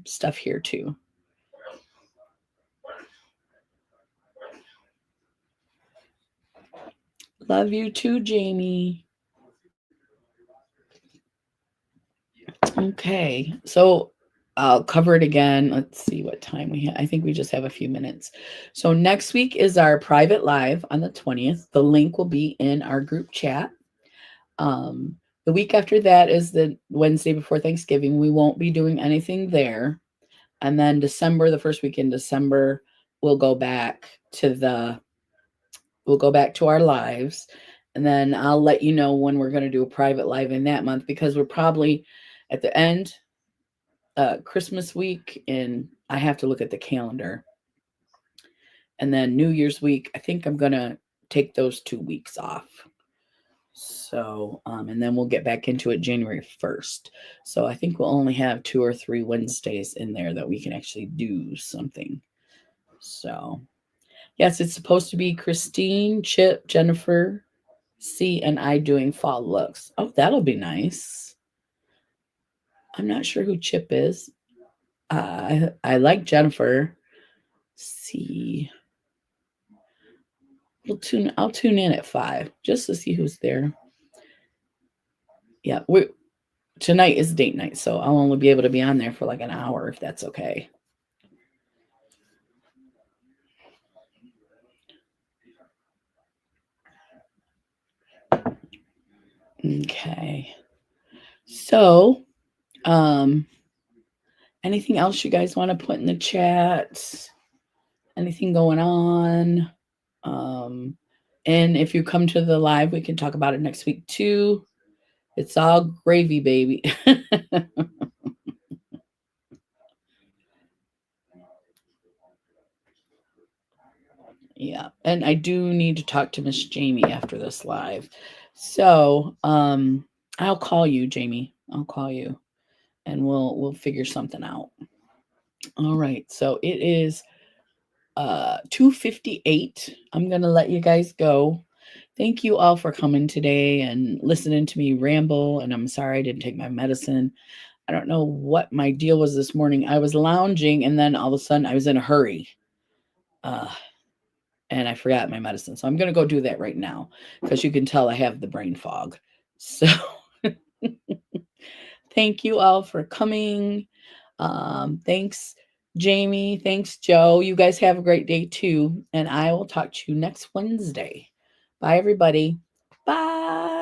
stuff here too. Love you too, Jamie. Okay. So I'll cover it again. Let's see what time we have. I think we just have a few minutes. So next week is our private live on the 20th. The link will be in our group chat. The week after that is the Wednesday before Thanksgiving. We won't be doing anything there. And then December, the first week in December, we'll go back to our lives. And then I'll let you know when we're going to do a private live in that month because we're probably at the end Christmas week, and I have to look at the calendar. And then New Year's week, I think I'm going to take those 2 weeks off. So, and then we'll get back into it January 1st. So I think we'll only have 2 or 3 Wednesdays in there that we can actually do something. So, yes, it's supposed to be Christine, Chip, Jennifer, C, and I doing fall looks. Oh, that'll be nice. I'm not sure who Chip is. I like Jennifer. See, I'll tune in at 5 just to see who's there. Yeah, tonight is date night, so I'll only be able to be on there for like an hour if that's okay. Okay. So, anything else you guys want to put in the chat? Anything going on? And if you come to the live, we can talk about it next week too. It's all gravy, baby. Yeah. And I do need to talk to Miss Jamie after this live. So, I'll call you, Jamie. I'll call you and we'll figure something out. All right. So it is 2:58. I'm going to let you guys go. Thank you all for coming today and listening to me ramble, and I'm sorry I didn't take my medicine. I don't know what my deal was this morning. I was lounging and then all of a sudden I was in a hurry. And I forgot my medicine. So I'm going to go do that right now because you can tell I have the brain fog. So thank you all for coming. Thanks, Jamie. Thanks, Joe. You guys have a great day too. And I will talk to you next Wednesday. Bye, everybody. Bye.